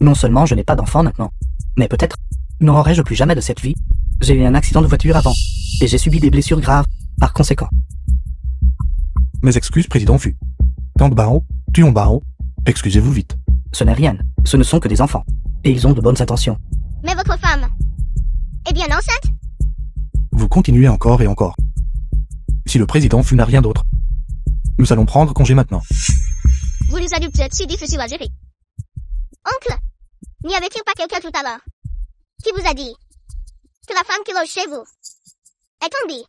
Non seulement je n'ai pas d'enfant maintenant, mais peut-être n'aurai-je plus jamais de cette vie. J'ai eu un accident de voiture avant, et j'ai subi des blessures graves, par conséquent. Mes excuses, président Fu. Tang Bao, Tuon Bao, excusez-vous vite. Ce n'est rien, ce ne sont que des enfants, et ils ont de bonnes intentions. Mais votre femme est bien enceinte. Vous continuez encore et encore. Si le président Fu n'a rien d'autre, nous allons prendre congé maintenant. Vous les adultes êtes si difficiles à gérer. Oncle, n'y avait-il pas quelqu'un tout à l'heure qui vous a dit que la femme qui loge chez vous est tombée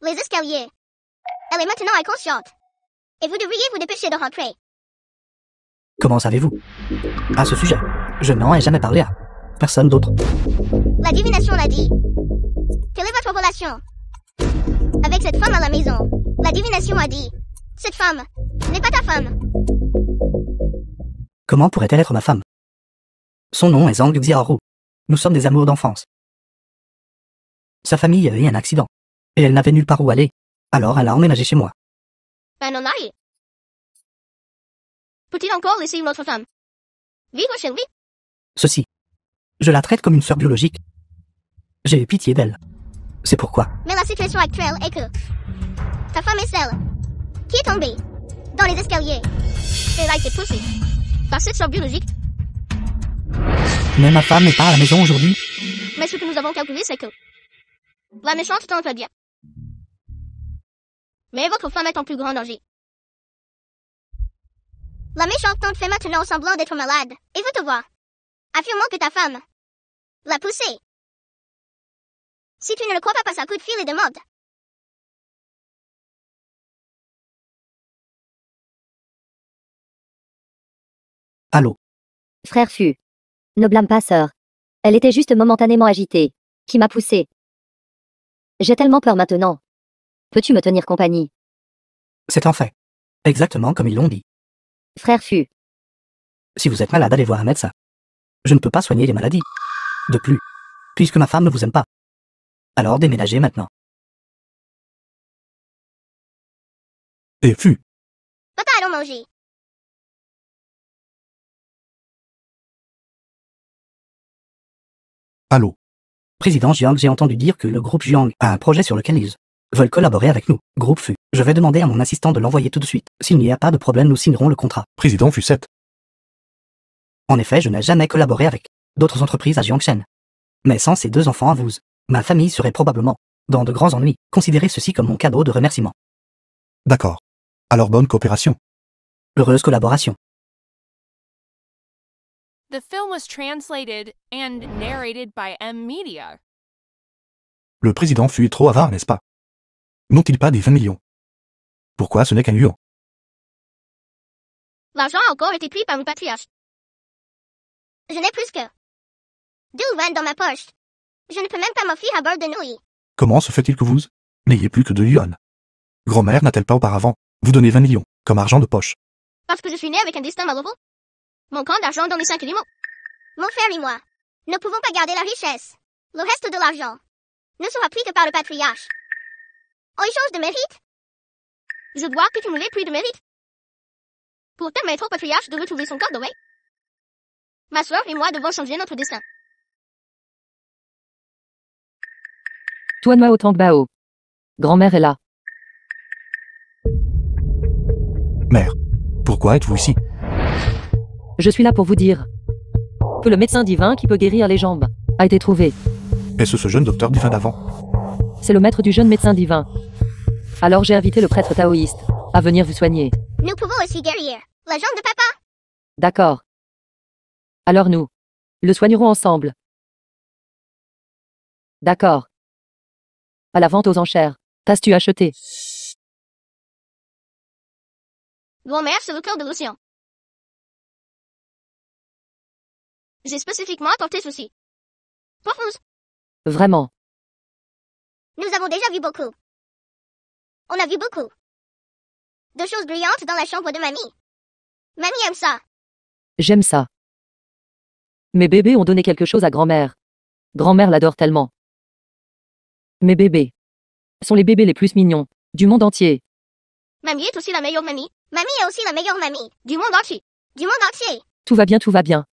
les escaliers? Elle est maintenant inconsciente. Et vous devriez vous dépêcher de rentrer. Comment savez-vous? À ce sujet, je n'en ai jamais parlé à personne d'autre. La divination l'a dit. Quelle est votre relation avec cette femme à la maison? La divination a dit. Cette femme n'est pas ta femme. Comment pourrait-elle être ma femme? Son nom est Zhang Xiaoru. Nous sommes des amours d'enfance. Sa famille a eu un accident, et elle n'avait nulle part où aller, alors elle a emménagé chez moi. Un homme marié. Peut-il encore laisser une autre femme vivre chez lui? Ceci. Je la traite comme une sœur biologique. J'ai eu pitié d'elle. C'est pourquoi. Mais la situation actuelle est que ta femme est celle qui est tombée dans les escaliers. Elle a été poussée par cette sœur biologique. Mais ma femme n'est pas à la maison aujourd'hui. Mais ce que nous avons calculé, c'est que la méchante tante va bien. Mais votre femme est en plus grand danger. La méchante tante fait maintenant semblant d'être malade, et veut te voir, affirmant que ta femme l'a poussée. Si tu ne le crois pas, passe un coup de fil et demande. Allô? Frère Fu. Ne blâme pas sœur. Elle était juste momentanément agitée. Qui m'a poussée. J'ai tellement peur maintenant. Peux-tu me tenir compagnie? C'est en fait. Exactement comme ils l'ont dit. Frère Fu. Si vous êtes malade, allez voir un médecin. Je ne peux pas soigner les maladies. De plus, puisque ma femme ne vous aime pas. Alors déménagez maintenant. Et Fu, Papa, allons manger. allô. Président Jiang, j'ai entendu dire que le groupe Jiang a un projet sur lequel ils veulent collaborer avec nous. Groupe Fu. Je vais demander à mon assistant de l'envoyer tout de suite. S'il n'y a pas de problème, nous signerons le contrat. Président Fu 7. En effet, je n'ai jamais collaboré avec d'autres entreprises à Jiangshen. Mais sans ces deux enfants à vous, ma famille serait probablement dans de grands ennuis. Considérez ceci comme mon cadeau de remerciement. D'accord. Alors bonne coopération. Heureuse collaboration. The film was translated and narrated by M Media. Le président Fu est trop avare, n'est-ce pas? N'ont-ils pas des 20 millions? Pourquoi ce n'est qu'un yuan? L'argent a encore été pris par le patriarche. Je n'ai plus que 2 yuan dans ma poche. Je ne peux même pas m'offrir à bord de nouilles. Comment se fait-il que vous n'ayez plus que 2 yuan? Grand-mère n'a-t-elle pas auparavant vous donné 20 millions comme argent de poche? Parce que je suis né avec un destin malheureux. Mon camp d'argent dans les 5 animaux. Mon frère et moi ne pouvons pas garder la richesse. Le reste de l'argent ne sera pris que par le patriarche. En échange de mérite. Je dois que tu me l'aies pris de mérite. Pour permettre au patriarche de retrouver son corps doré. Ma soeur et moi devons changer notre destin. Tuan Mao Tang Bao. Grand-mère est là. Mère, pourquoi êtes-vous ici? Je suis là pour vous dire que le médecin divin qui peut guérir les jambes a été trouvé. Est-ce ce jeune docteur divin d'avant? C'est le maître du jeune médecin divin. Alors j'ai invité le prêtre taoïste à venir vous soigner. Nous pouvons aussi guérir la jambe de papa. D'accord. Alors nous le soignerons ensemble. D'accord. À la vente aux enchères. T'as-tu acheté? Grand-mère, c'est le cœur de l'océan. J'ai spécifiquement apporté ceci. Pour vous. Vraiment. Nous avons déjà vu beaucoup. On a vu beaucoup de choses brillantes dans la chambre de mamie. Mamie aime ça. J'aime ça. Mes bébés ont donné quelque chose à grand-mère. Grand-mère l'adore tellement. Mes bébés sont les bébés les plus mignons du monde entier. Mamie est aussi la meilleure mamie. Mamie est aussi la meilleure mamie Du monde entier. du monde entier. Tout va bien, tout va bien.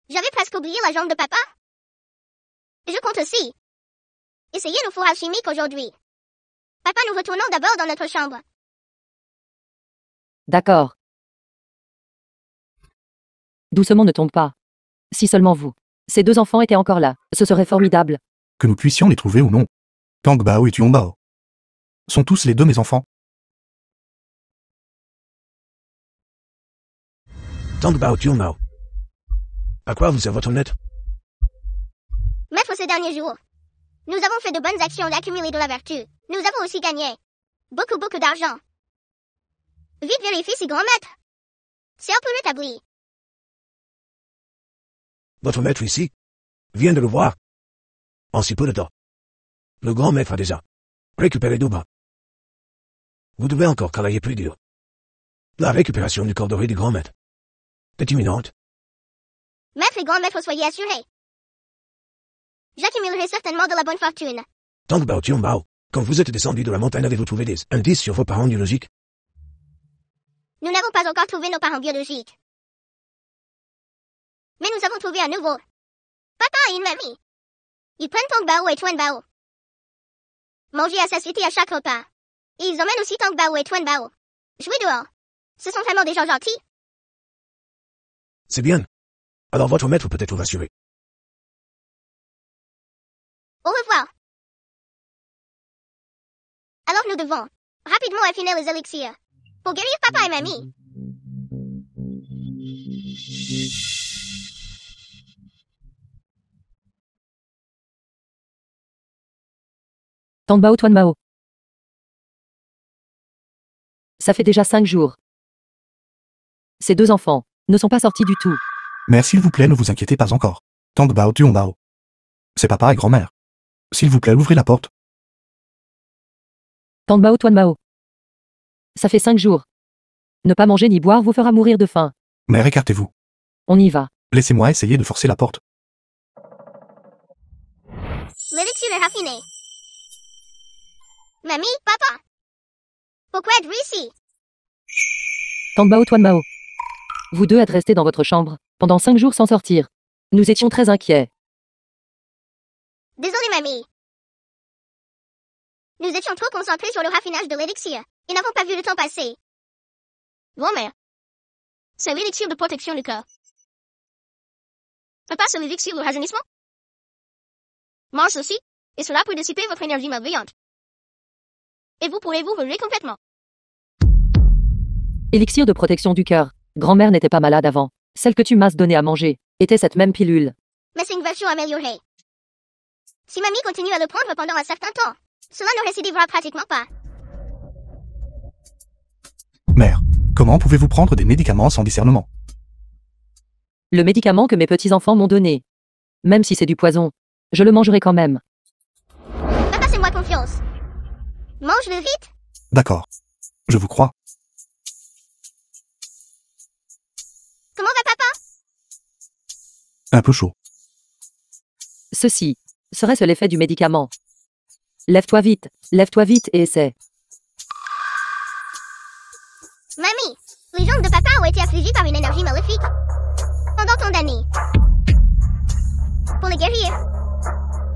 J'avais presque oublié la jambe de papa. Je compte aussi essayer nos fours alchimiques aujourd'hui. Papa, nous retournons d'abord dans notre chambre. D'accord. Doucement, ne tombe pas. Si seulement vous. Ces deux enfants étaient encore là. Ce serait formidable. Que nous puissions les trouver ou non. Tang Bao et Tuon Bao sont tous les deux mes enfants. Tang Bao Tuon Bao. À quoi vous sert votre net? Maître, ces derniers jours, nous avons fait de bonnes actions et accumulé de la vertu. Nous avons aussi gagné beaucoup d'argent. Vite vérifie si grand maître c'est un peu rétabli. Votre maître ici vient de le voir en si peu de temps. Le grand maître a déjà récupéré Duba. Vous devez encore travailler plus dur. La récupération du corps doré du grand maître est imminente. Maître et grand maître, soyez assurés. J'accumulerai certainement de la bonne fortune. Tang Bao Tuon Bao, quand vous êtes descendu de la montagne, avez-vous trouvé des indices sur vos parents biologiques? Nous n'avons pas encore trouvé nos parents biologiques. Mais nous avons trouvé un nouveau papa et une mamie. Ils prennent Tang Bao et Tuan Bao. Manger à satiété à chaque repas. Et ils emmènent aussi Tang Bao et Tuan Bao. Jouer dehors. Ce sont vraiment des gens gentils. C'est bien. Alors votre maître peut être rassuré. Au revoir. Alors nous devons rapidement affiner les élixirs pour guérir papa et mamie. Tang Bao, Tuan Bao. Ça fait déjà 5 jours. Ces deux enfants ne sont pas sortis du tout. Mère, s'il vous plaît, ne vous inquiétez pas encore. Tang Bao Tuon Bao. C'est papa et grand-mère. S'il vous plaît, ouvrez la porte. Tang Bao, Tuan Bao. Ça fait 5 jours. Ne pas manger ni boire vous fera mourir de faim. Mère, écartez-vous. On y va. Laissez-moi essayer de forcer la porte. L'élixir est raffiné. Mamie, papa. Pourquoi êtes-vous ici? Tang Bao, Tuan Bao. Vous deux êtes restés dans votre chambre pendant 5 jours sans sortir. Nous étions très inquiets. Désolé, mamie. Nous étions trop concentrés sur le raffinage de l'élixir et n'avons pas vu le temps passer. Grand-mère, c'est l'élixir de protection du cœur. Papa, c'est l'élixir de rajeunissement. Mange ceci, et cela peut dissiper votre énergie malveillante. Et vous pourrez vous relever complètement. Élixir de protection du cœur. Grand-mère n'était pas malade avant. Celle que tu m'as donnée à manger était cette même pilule. Mais c'est une version améliorée. Si mamie continue à le prendre pendant un certain temps, cela ne récidivera pratiquement pas. Mère, comment pouvez-vous prendre des médicaments sans discernement? Le médicament que mes petits-enfants m'ont donné. Même si c'est du poison, je le mangerai quand même. Papa, fais-moi confiance. Mange-le vite. D'accord. Je vous crois. Comment va papa? Un peu chaud. Ceci serait-ce l'effet du médicament? Lève-toi vite et essaie. Mamie, les jambes de papa ont été affligées par une énergie maléfique pendant tant d'années. Pour les guérir,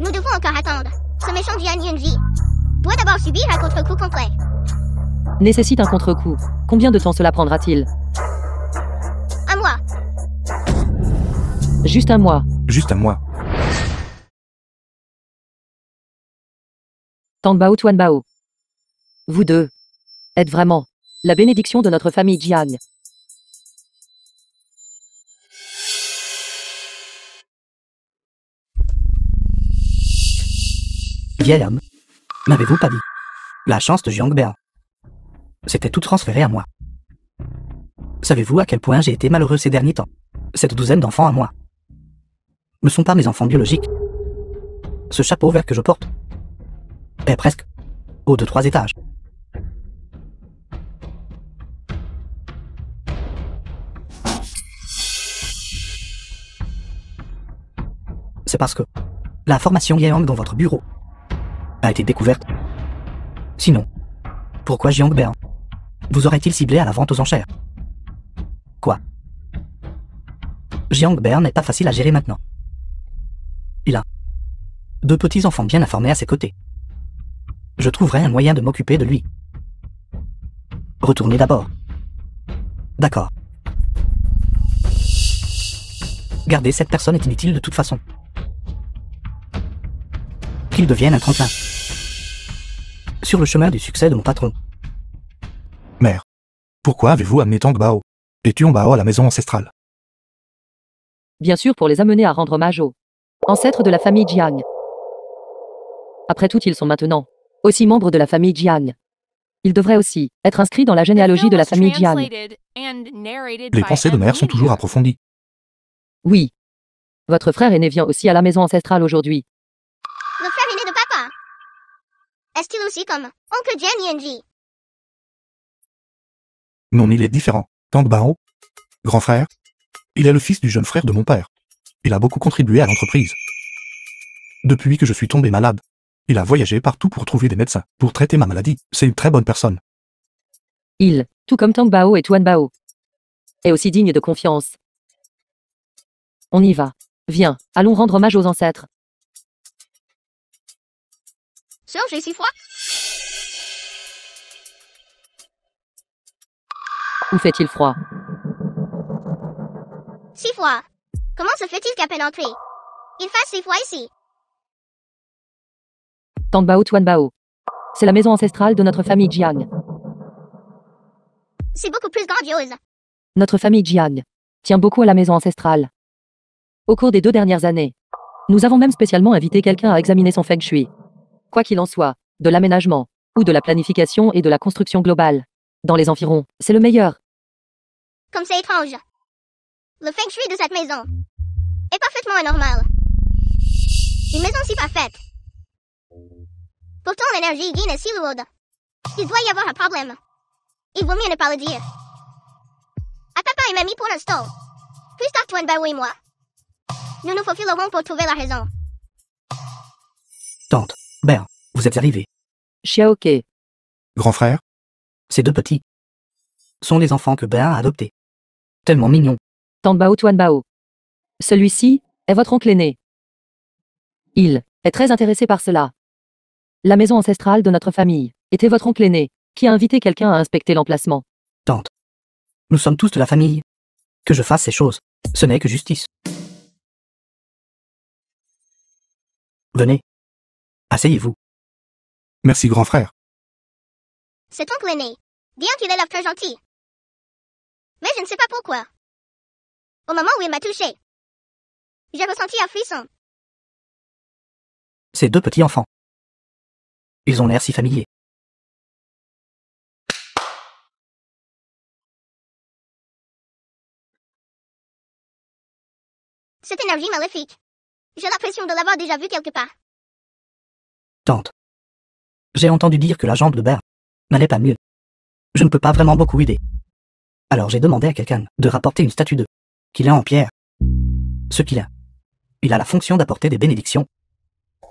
nous devons encore attendre. Ce méchant Jian Yunji doit d'abord subir un contre-coup complet. nécessite un contre-coup. Combien de temps cela prendra-t-il? Un mois. Juste un mois. Juste un mois. Tangbao Tuanbao. Vous deux êtes vraiment la bénédiction de notre famille Jiang. Vieil homme, m'avez-vous pas dit? La chance de Jiangbert. C'était tout transféré à moi. Savez-vous à quel point j'ai été malheureux ces derniers temps? Cette douzaine d'enfants à moi ne sont pas mes enfants biologiques. Ce chapeau vert que je porte est presque haut de 3 étages. C'est parce que la formation Yang dans votre bureau a été découverte. Sinon, pourquoi Jiangbert vous aurait-il ciblé à la vente aux enchères? Quoi? Jiangbert n'est pas facile à gérer maintenant. Il a 2 petits-enfants bien informés à ses côtés. Je trouverai un moyen de m'occuper de lui. Retournez d'abord. D'accord. Garder cette personne est inutile de toute façon. Qu'il devienne un tremplin sur le chemin du succès de mon patron. Mère, pourquoi avez-vous amené Tangbao et Tuanbao à la maison ancestrale? Bien sûr pour les amener à rendre hommage aux ancêtres de la famille Jiang. Après tout, ils sont maintenant aussi membres de la famille Jiang. Ils devraient aussi être inscrits dans la généalogie de la famille Jiang. Les pensées de mère sont toujours approfondies. Oui. Votre frère aîné vient aussi à la maison ancestrale aujourd'hui. Le frère aîné de papa. Est-il aussi comme oncle Jen Yenji? Non, il est différent. Tangbao, grand frère, il est le fils du jeune frère de mon père. Il a beaucoup contribué à l'entreprise. Depuis que je suis tombé malade, il a voyagé partout pour trouver des médecins, pour traiter ma maladie. C'est une très bonne personne. Il, tout comme Tangbao et Tuanbao, est aussi digne de confiance. On y va. Viens, allons rendre hommage aux ancêtres. Sœur, j'ai si froid. Où fait-il froid? Si froid. Comment se fait-il qu'à peine entré, il fasse si froid ici? Tangbao Tuanbao. C'est la maison ancestrale de notre famille Jiang. C'est beaucoup plus grandiose. Notre famille Jiang tient beaucoup à la maison ancestrale. Au cours des 2 dernières années, nous avons même spécialement invité quelqu'un à examiner son feng shui. Quoi qu'il en soit, de l'aménagement, ou de la planification et de la construction globale, dans les environs, c'est le meilleur. Comme c'est étrange. Le feng shui de cette maison est parfaitement anormal. Une maison si parfaite. Pourtant l'énergie Yin est si lourde. Il doit y avoir un problème. Il vaut mieux ne pas le dire. À papa et mamie pour l'instant. Plus tard Tuanbao et moi. Nous nous faufilerons pour trouver la raison. Tante, Bert, vous êtes arrivés. Xiaoke. Grand frère, Ces 2 petits sont les enfants que Bert a adoptés. Tellement mignons. Tangbao Tuanbao. Celui-ci est votre oncle aîné. Il est très intéressé par cela. La maison ancestrale de notre famille était votre oncle aîné, qui a invité quelqu'un à inspecter l'emplacement. Tante, nous sommes tous de la famille. Que je fasse ces choses, ce n'est que justice. Venez. Asseyez-vous. merci grand frère. Cet oncle aîné, bien qu'il ait l'air très gentil. Mais je ne sais pas pourquoi. Au moment où il m'a touché, j'ai ressenti un frisson. Ces 2 petits enfants. Ils ont l'air si familiers. Cette énergie maléfique. J'ai l'impression de l'avoir déjà vue quelque part. Tante, j'ai entendu dire que la jambe de Bert n'allait pas mieux. Je ne peux pas vraiment beaucoup aider. Alors j'ai demandé à quelqu'un de rapporter une statue d'eux, qu'il a en pierre. Ce qu'il a. Il a la fonction d'apporter des bénédictions.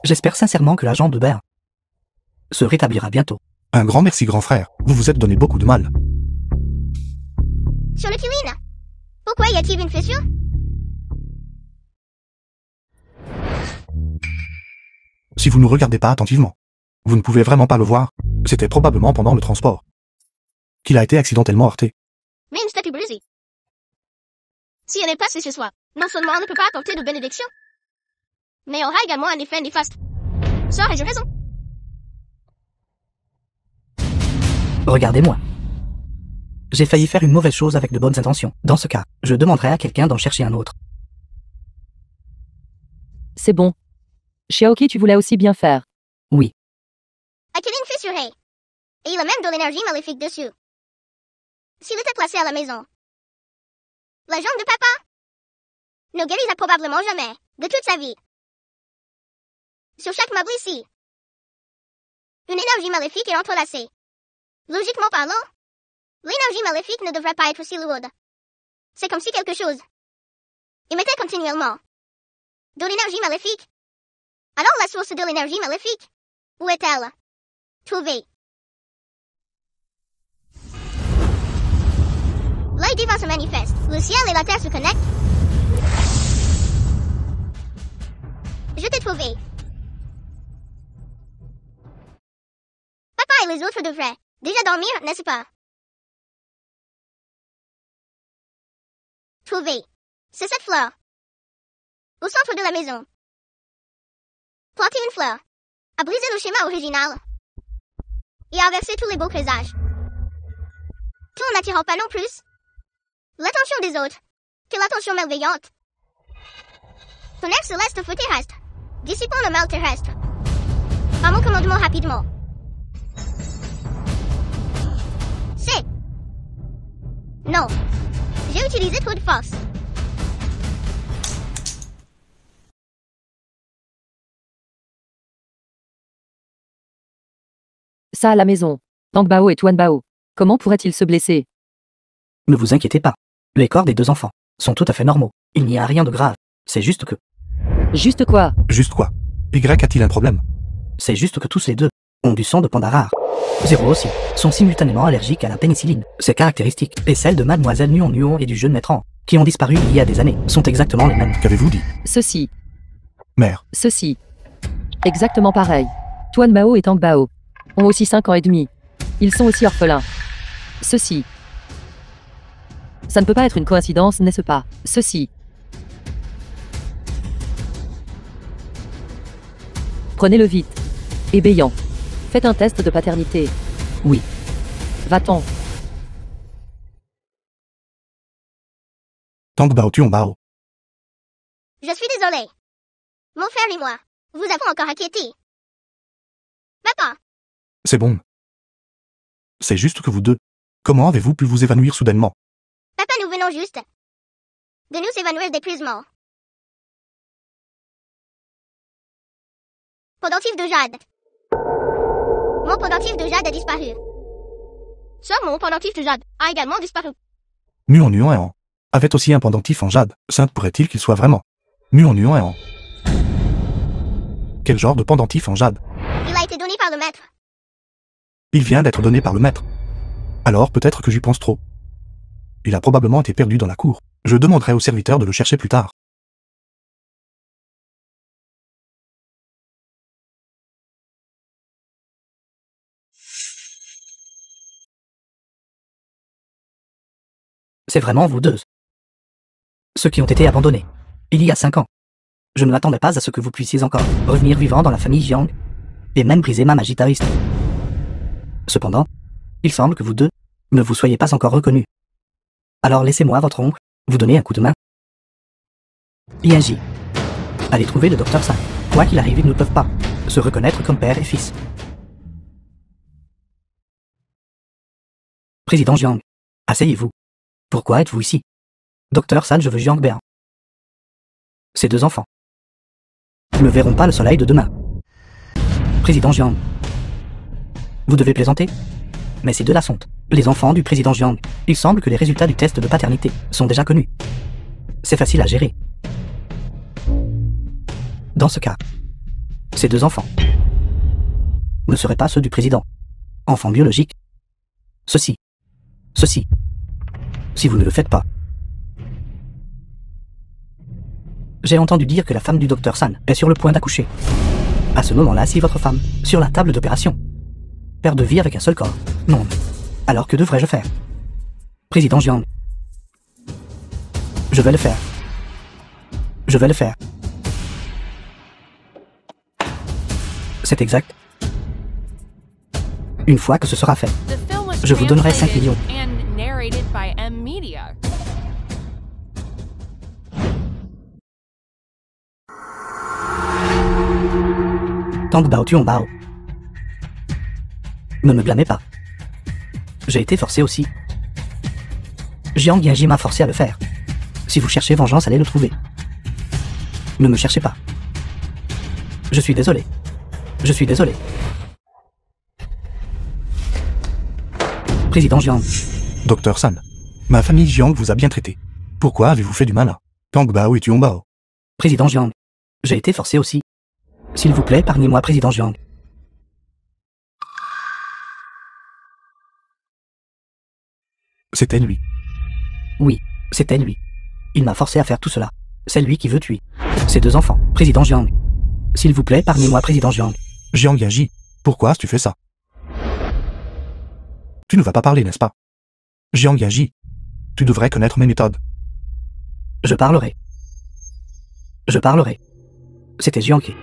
J'espère sincèrement que la jambe de Bert se rétablira bientôt. Un grand merci grand frère, vous vous êtes donné beaucoup de mal. Sur le kiwin. Pourquoi y a-t-il une fissure? Si vous ne regardez pas attentivement, vous ne pouvez vraiment pas le voir, c'était probablement pendant le transport. qu'il a été accidentellement heurté. Mais une statue brisée. Si elle est passée chez soi, non seulement elle ne peut pas apporter de bénédiction, mais aura également un effet néfaste. Sœur, ai-je raison? Regardez-moi. J'ai failli faire une mauvaise chose avec de bonnes intentions. Dans ce cas, je demanderai à quelqu'un d'en chercher un autre. C'est bon. Xiaoqi, tu voulais aussi bien faire. Oui. Akiline fissuré. Et il a même de l'énergie maléfique dessus. S'il était placé à la maison. La jambe de papa ne guérira probablement jamais, de toute sa vie. Sur chaque meuble ici, une énergie maléfique est entrelacée. Logiquement parlant, l'énergie maléfique ne devrait pas être si lourde. C'est comme si quelque chose émettait continuellement de l'énergie maléfique. Alors la source de l'énergie maléfique, où est-elle? Trouvée. L'idée va se manifeste. Le ciel et la terre se connectent. Je t'ai trouvé. Papa et les autres devraient déjà dormir, n'est-ce pas? Trouvé. C'est cette fleur. Au centre de la maison. Planter une fleur a brisé le schéma original et a inversé tous les beaux présages. Tout en n'attirant pas non plus l'attention des autres que l'attention malveillante. Tonnerre céleste feu terrestre, dissipant le mal terrestre. Par mon commandement rapidement. C'est... Non. J'ai utilisé trop de force. Ça à la maison. Tang Bao et Tuan Bao. Comment pourraient-ils se blesser? Ne vous inquiétez pas. Les corps des deux enfants sont tout à fait normaux. Il n'y a rien de grave. C'est juste que... Juste quoi? Juste quoi? Y a-t-il un problème? C'est juste que tous les deux ont du sang de panda rare. Zéro aussi sont simultanément allergiques à la pénicilline. Ces caractéristiques et celles de Mademoiselle Nuon Nuon et du jeune maître An, qui ont disparu il y a des années, sont exactement les mêmes. Qu'avez-vous dit? Ceci. Mère. Ceci. Exactement pareil. Tuan Bao et Tang Bao ont aussi 5 ans et demi. Ils sont aussi orphelins. Ceci. Ça ne peut pas être une coïncidence, n'est-ce pas? Ceci. Prenez-le vite. Ébéant. Faites un test de paternité. Oui. Va-t'en. Tang Bao Tuan Bao. Je suis désolée. Mon frère et moi, vous avons encore inquiété. Papa, C'est bon. C'est juste que vous deux. Comment avez-vous pu vous évanouir soudainement? papa, nous venons juste de nous évanouir d'épuisement. Pendentif de jade. Mon pendentif de jade a disparu. Sœur, mon pendentif de jade a également disparu. Nuon Nuon et An avait aussi un pendentif en jade. Sainte pourrait-il qu'il soit vraiment? Nuon Nuon et An. Quel genre de pendentif en jade? Il a été donné par le maître. Il vient d'être donné par le maître. Alors peut-être que j'y pense trop. Il a probablement été perdu dans la cour. Je demanderai au serviteur de le chercher plus tard. C'est vraiment vous deux. Ceux qui ont été abandonnés. Il y a 5 ans. Je ne m'attendais pas à ce que vous puissiez encore revenir vivant dans la famille Jiang, et même briser ma magie taoïste. Cependant, il semble que vous deux ne vous soyez pas encore reconnus. Alors laissez-moi, votre oncle, vous donner un coup de main. Yanji. Allez trouver le docteur San. Quoi qu'il arrive, ils ne peuvent pas se reconnaître comme père et fils. Président Jiang, asseyez-vous. Pourquoi êtes-vous ici? Docteur San, je veux Jiang Bean. Ces deux enfants ne verront pas le soleil de demain. Président Jiang. Vous devez plaisanter? Mais c'est de la sonde. Les enfants du président Jiang. Il semble que les résultats du test de paternité sont déjà connus. C'est facile à gérer. Dans ce cas, ces deux enfants ne seraient pas ceux du président. Enfants biologiques. Ceci. Si vous ne le faites pas. J'ai entendu dire que la femme du docteur San est sur le point d'accoucher. À ce moment-là, si votre femme, sur la table d'opération, perd de vie avec un seul corps. Non. Alors que devrais-je faire? Président Jiang. Je vais le faire. Je vais le faire. C'est exact. Une fois que ce sera fait, The film was je vous donnerai 5 translated millions. and narrated by M Media. Tang Bao Tuong Bao. Ne me blâmez pas. J'ai été forcé aussi. Jiang Yanji m'a forcé à le faire. Si vous cherchez vengeance, allez le trouver. Ne me cherchez pas. Je suis désolé. Je suis désolé. Président Jiang. Docteur San, ma famille Jiang vous a bien traité. Pourquoi avez-vous fait du mal à Tang Bao et Tuong Bao? Président Jiang. J'ai été forcé aussi. S'il vous plaît, épargnez-moi, Président Jiang. C'était lui. Oui, c'était lui. Il m'a forcé à faire tout cela. C'est lui qui veut tuer ses 2 enfants. Président Jiang. S'il vous plaît, épargnez-moi, Président Jiang. Jiang Yanji, pourquoi as-tu fait ça? Tu ne vas pas parler, n'est-ce pas? Jiang Yanji, tu devrais connaître mes méthodes. Je parlerai. Je parlerai. C'était Jiangke.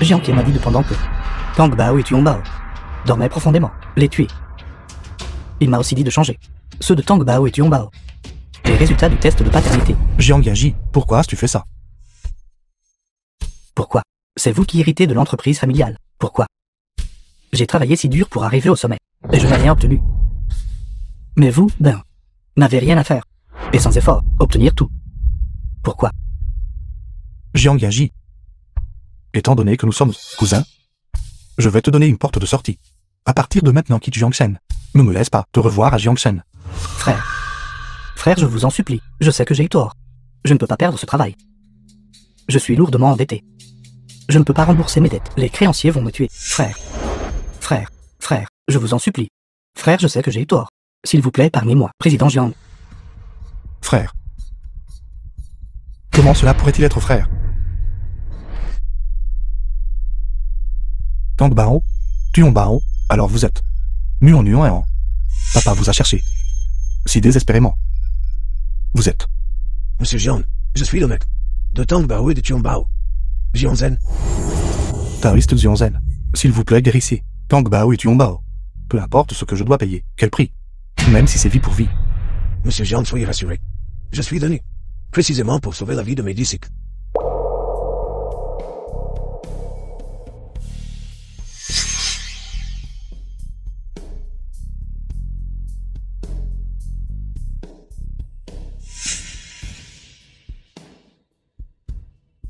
Jiangke m'a dit de pendant que Tang Bao et Tuong Bao dormaient profondément, les tuer. Il m'a aussi dit de changer ceux de Tang Bao et Tuong Bao. Les résultats du test de paternité. Jiang Yanji, pourquoi as-tu fait ça? Pourquoi? C'est vous qui héritez de l'entreprise familiale. Pourquoi? J'ai travaillé si dur pour arriver au sommet, et je n'ai rien obtenu. Mais vous, n'avez rien à faire. Et sans effort, obtenir tout. Pourquoi? Jiang Yanji, étant donné que nous sommes cousins, je vais te donner une porte de sortie. À partir de maintenant, quitte Jiangsen. Ne me laisse pas te revoir à Jiangsen. Frère. Frère, je vous en supplie. Je sais que j'ai eu tort. Je ne peux pas perdre ce travail. Je suis lourdement endetté. Je ne peux pas rembourser mes dettes. Les créanciers vont me tuer. Frère. Frère. Frère. Je vous en supplie. Frère, je sais que j'ai eu tort. S'il vous plaît, épargnez-moi. Président Jiang. Frère. Comment cela pourrait-il être frère? Tang Bao, Tuong Bao, alors vous êtes Nuon et en. Papa vous a cherché. Si désespérément. Vous êtes. Monsieur Jiang, je suis le maître de Tang Bao et de Tuong Bao. Jiangzen. Taoïste Zionzen, s'il vous plaît, guérissez Tang Bao et Tuong Bao. Peu importe ce que je dois payer, quel prix. Même si c'est vie pour vie. Monsieur Jiang, soyez rassuré. Je suis venu précisément pour sauver la vie de mes disciples.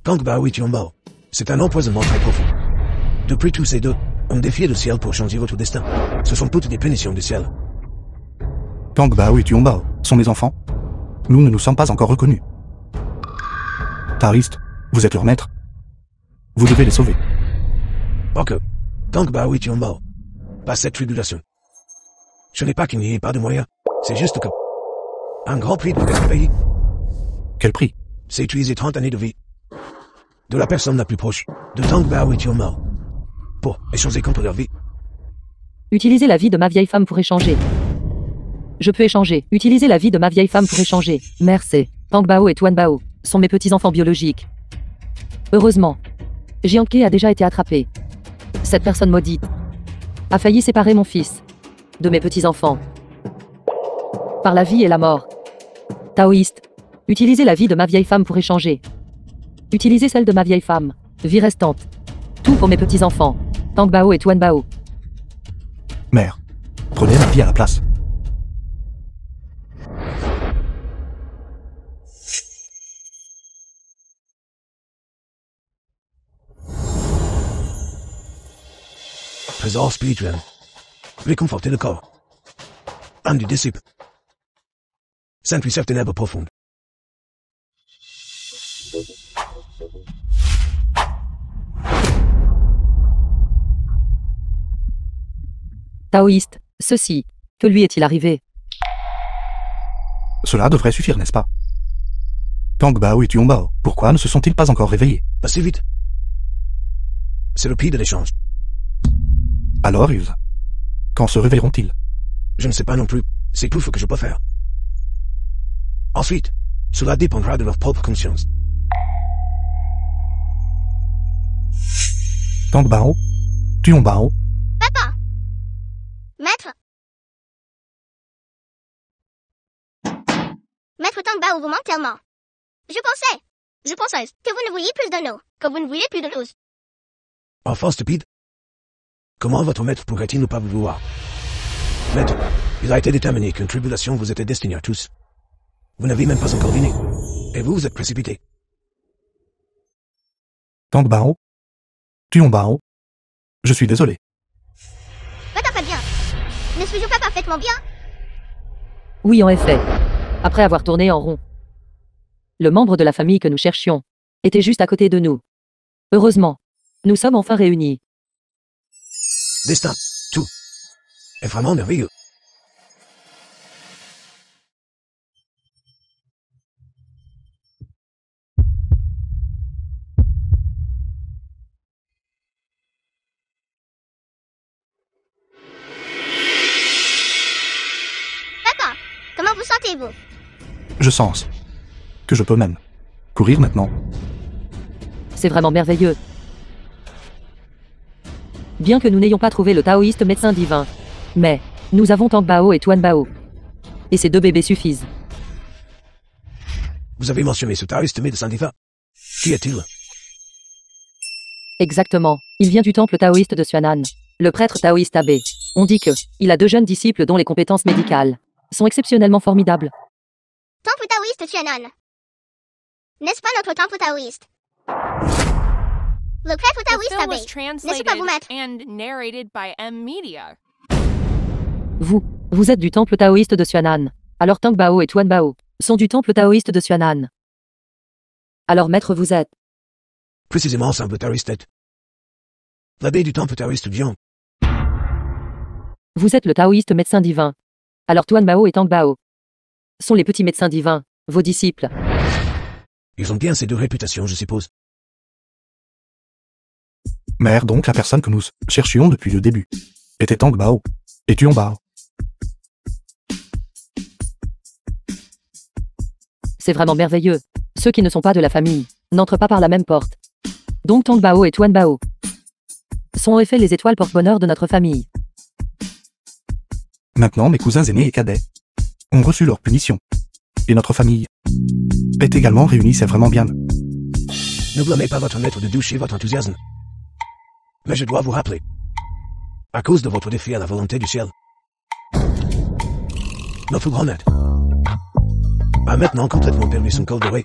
Tang Bao et Tuong Bao, c'est un empoisonnement très profond. Depuis tous ces deux ont défié le ciel pour changer votre destin. Ce sont toutes des punitions du ciel. Tang Bao et Tuong Bao sont mes enfants. Nous ne nous sommes pas encore reconnus. Taoïste, vous êtes leur maître. Vous devez les sauver. Ok. Tang Bao et Tuong Bao. Pas cette tribulation. Ce n'est pas qu'il n'y ait pas de moyens. C'est juste que un grand prix doit être payé. Quel prix? C'est utiliser 30 années de vie de la personne la plus proche de Tang Bao et Tuong Bao pour échanger contre leur vie. Utilisez la vie de ma vieille femme pour échanger. Je peux échanger. Utilisez la vie de ma vieille femme pour échanger. Merci. Tang Bao et Tuan Bao sont mes petits-enfants biologiques. Heureusement, Jiangke a déjà été attrapé. Cette personne maudite a failli séparer mon fils de mes petits-enfants. Par la vie et la mort. Taoïste, utilisez la vie de ma vieille femme pour échanger. Utilisez celle de ma vieille femme. Vie restante. Tout pour mes petits-enfants. Tang Bao et Tuan Bao. Mère, prenez ma vie à la place. Trésor spirituel. Réconforter le corps. Âme du disciple. Sainte Réserve ténèbres profondes. Taoïste, ceci. Que lui est-il arrivé? Cela devrait suffire, n'est-ce pas? Tang Bao et Tuong Bao, pourquoi ne se sont-ils pas encore réveillés? Assez vite. C'est le prix de l'échange. Alors ils... Quand se réveilleront-ils? Je ne sais pas non plus. C'est tout ce que je peux faire. Ensuite, cela dépendra de leur propre conscience. Tang Bao, tuons Bao. Papa. Maître. Maître Tang Bao vous manque tellement. Je pensais que vous ne vouliez plus de nous, que vous ne vouliez plus de nous. Enfant stupide. Comment votre maître pourrait-il ne pas vous vouloir? Maître, il a été déterminé qu'une tribulation vous était destinée à tous. Vous n'avez même pas encore dîné. Et vous, vous êtes précipité. Tang Bao, tuons Bao. Je suis désolé. Pas très bien. Ne suis-je pas parfaitement bien? Oui, en effet. Après avoir tourné en rond. Le membre de la famille que nous cherchions était juste à côté de nous. Heureusement, nous sommes enfin réunis. Destin, tout. Est vraiment merveilleux. Papa, comment vous sentez-vous? Je sens que je peux même courir maintenant. C'est vraiment merveilleux. Bien que nous n'ayons pas trouvé le taoïste médecin divin. Mais, nous avons Tang Bao et Tuan Bao. Et ces deux bébés suffisent. Vous avez mentionné ce taoïste médecin divin. Qui est-il? Exactement. Il vient du temple taoïste de Xuanan. Le prêtre taoïste Abbé. On dit que, il a deux jeunes disciples dont les compétences médicales sont exceptionnellement formidables. Temple taoïste Xuanan. N'est-ce pas notre temple taoïste? Le prêtre The taoïste film Abbé. was N'est-ce translated pas vous, maître? and narrated by M Media. Vous êtes du temple taoïste de Xuanan. Alors Tang Bao et Tuan Bao sont du temple taoïste de Xuanan. Alors maître vous êtes. Précisément simple taoïste. L'abbé du temple taoïste Jiang. Vous êtes le taoïste médecin divin. Alors Tuan Bao et Tang Bao sont les petits médecins divins, vos disciples. Ils ont bien ces deux réputations, je suppose. Mère donc la personne que nous cherchions depuis le début était Tang Bao et tuons Bao. C'est vraiment merveilleux. Ceux qui ne sont pas de la famille n'entrent pas par la même porte. Donc Tang Bao et Tuan Bao sont en effet les étoiles porte-bonheur de notre famille. Maintenant mes cousins aînés et cadets ont reçu leur punition. Et notre famille est également réunie, c'est vraiment bien. Ne blâmez pas votre maître de doucher votre enthousiasme. Mais je dois vous rappeler. À cause de votre défi à la volonté du ciel. Notre grand maître a maintenant complètement perdu son col doré.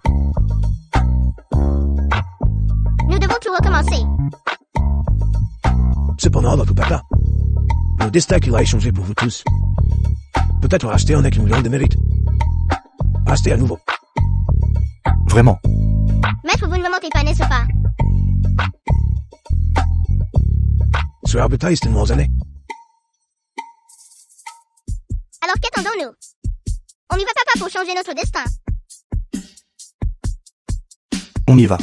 Nous devons tout recommencer. Cependant, votre papa, le destin qu'il a échangé pour vous tous, peut-être racheter en accumulant des mérites. Acheter à nouveau. Vraiment. Maître, vous ne me mentez pas, n'est-ce pas? Ce arbitraire est une années. Alors qu'attendons-nous? On n'y va pas pour changer notre destin. On y va.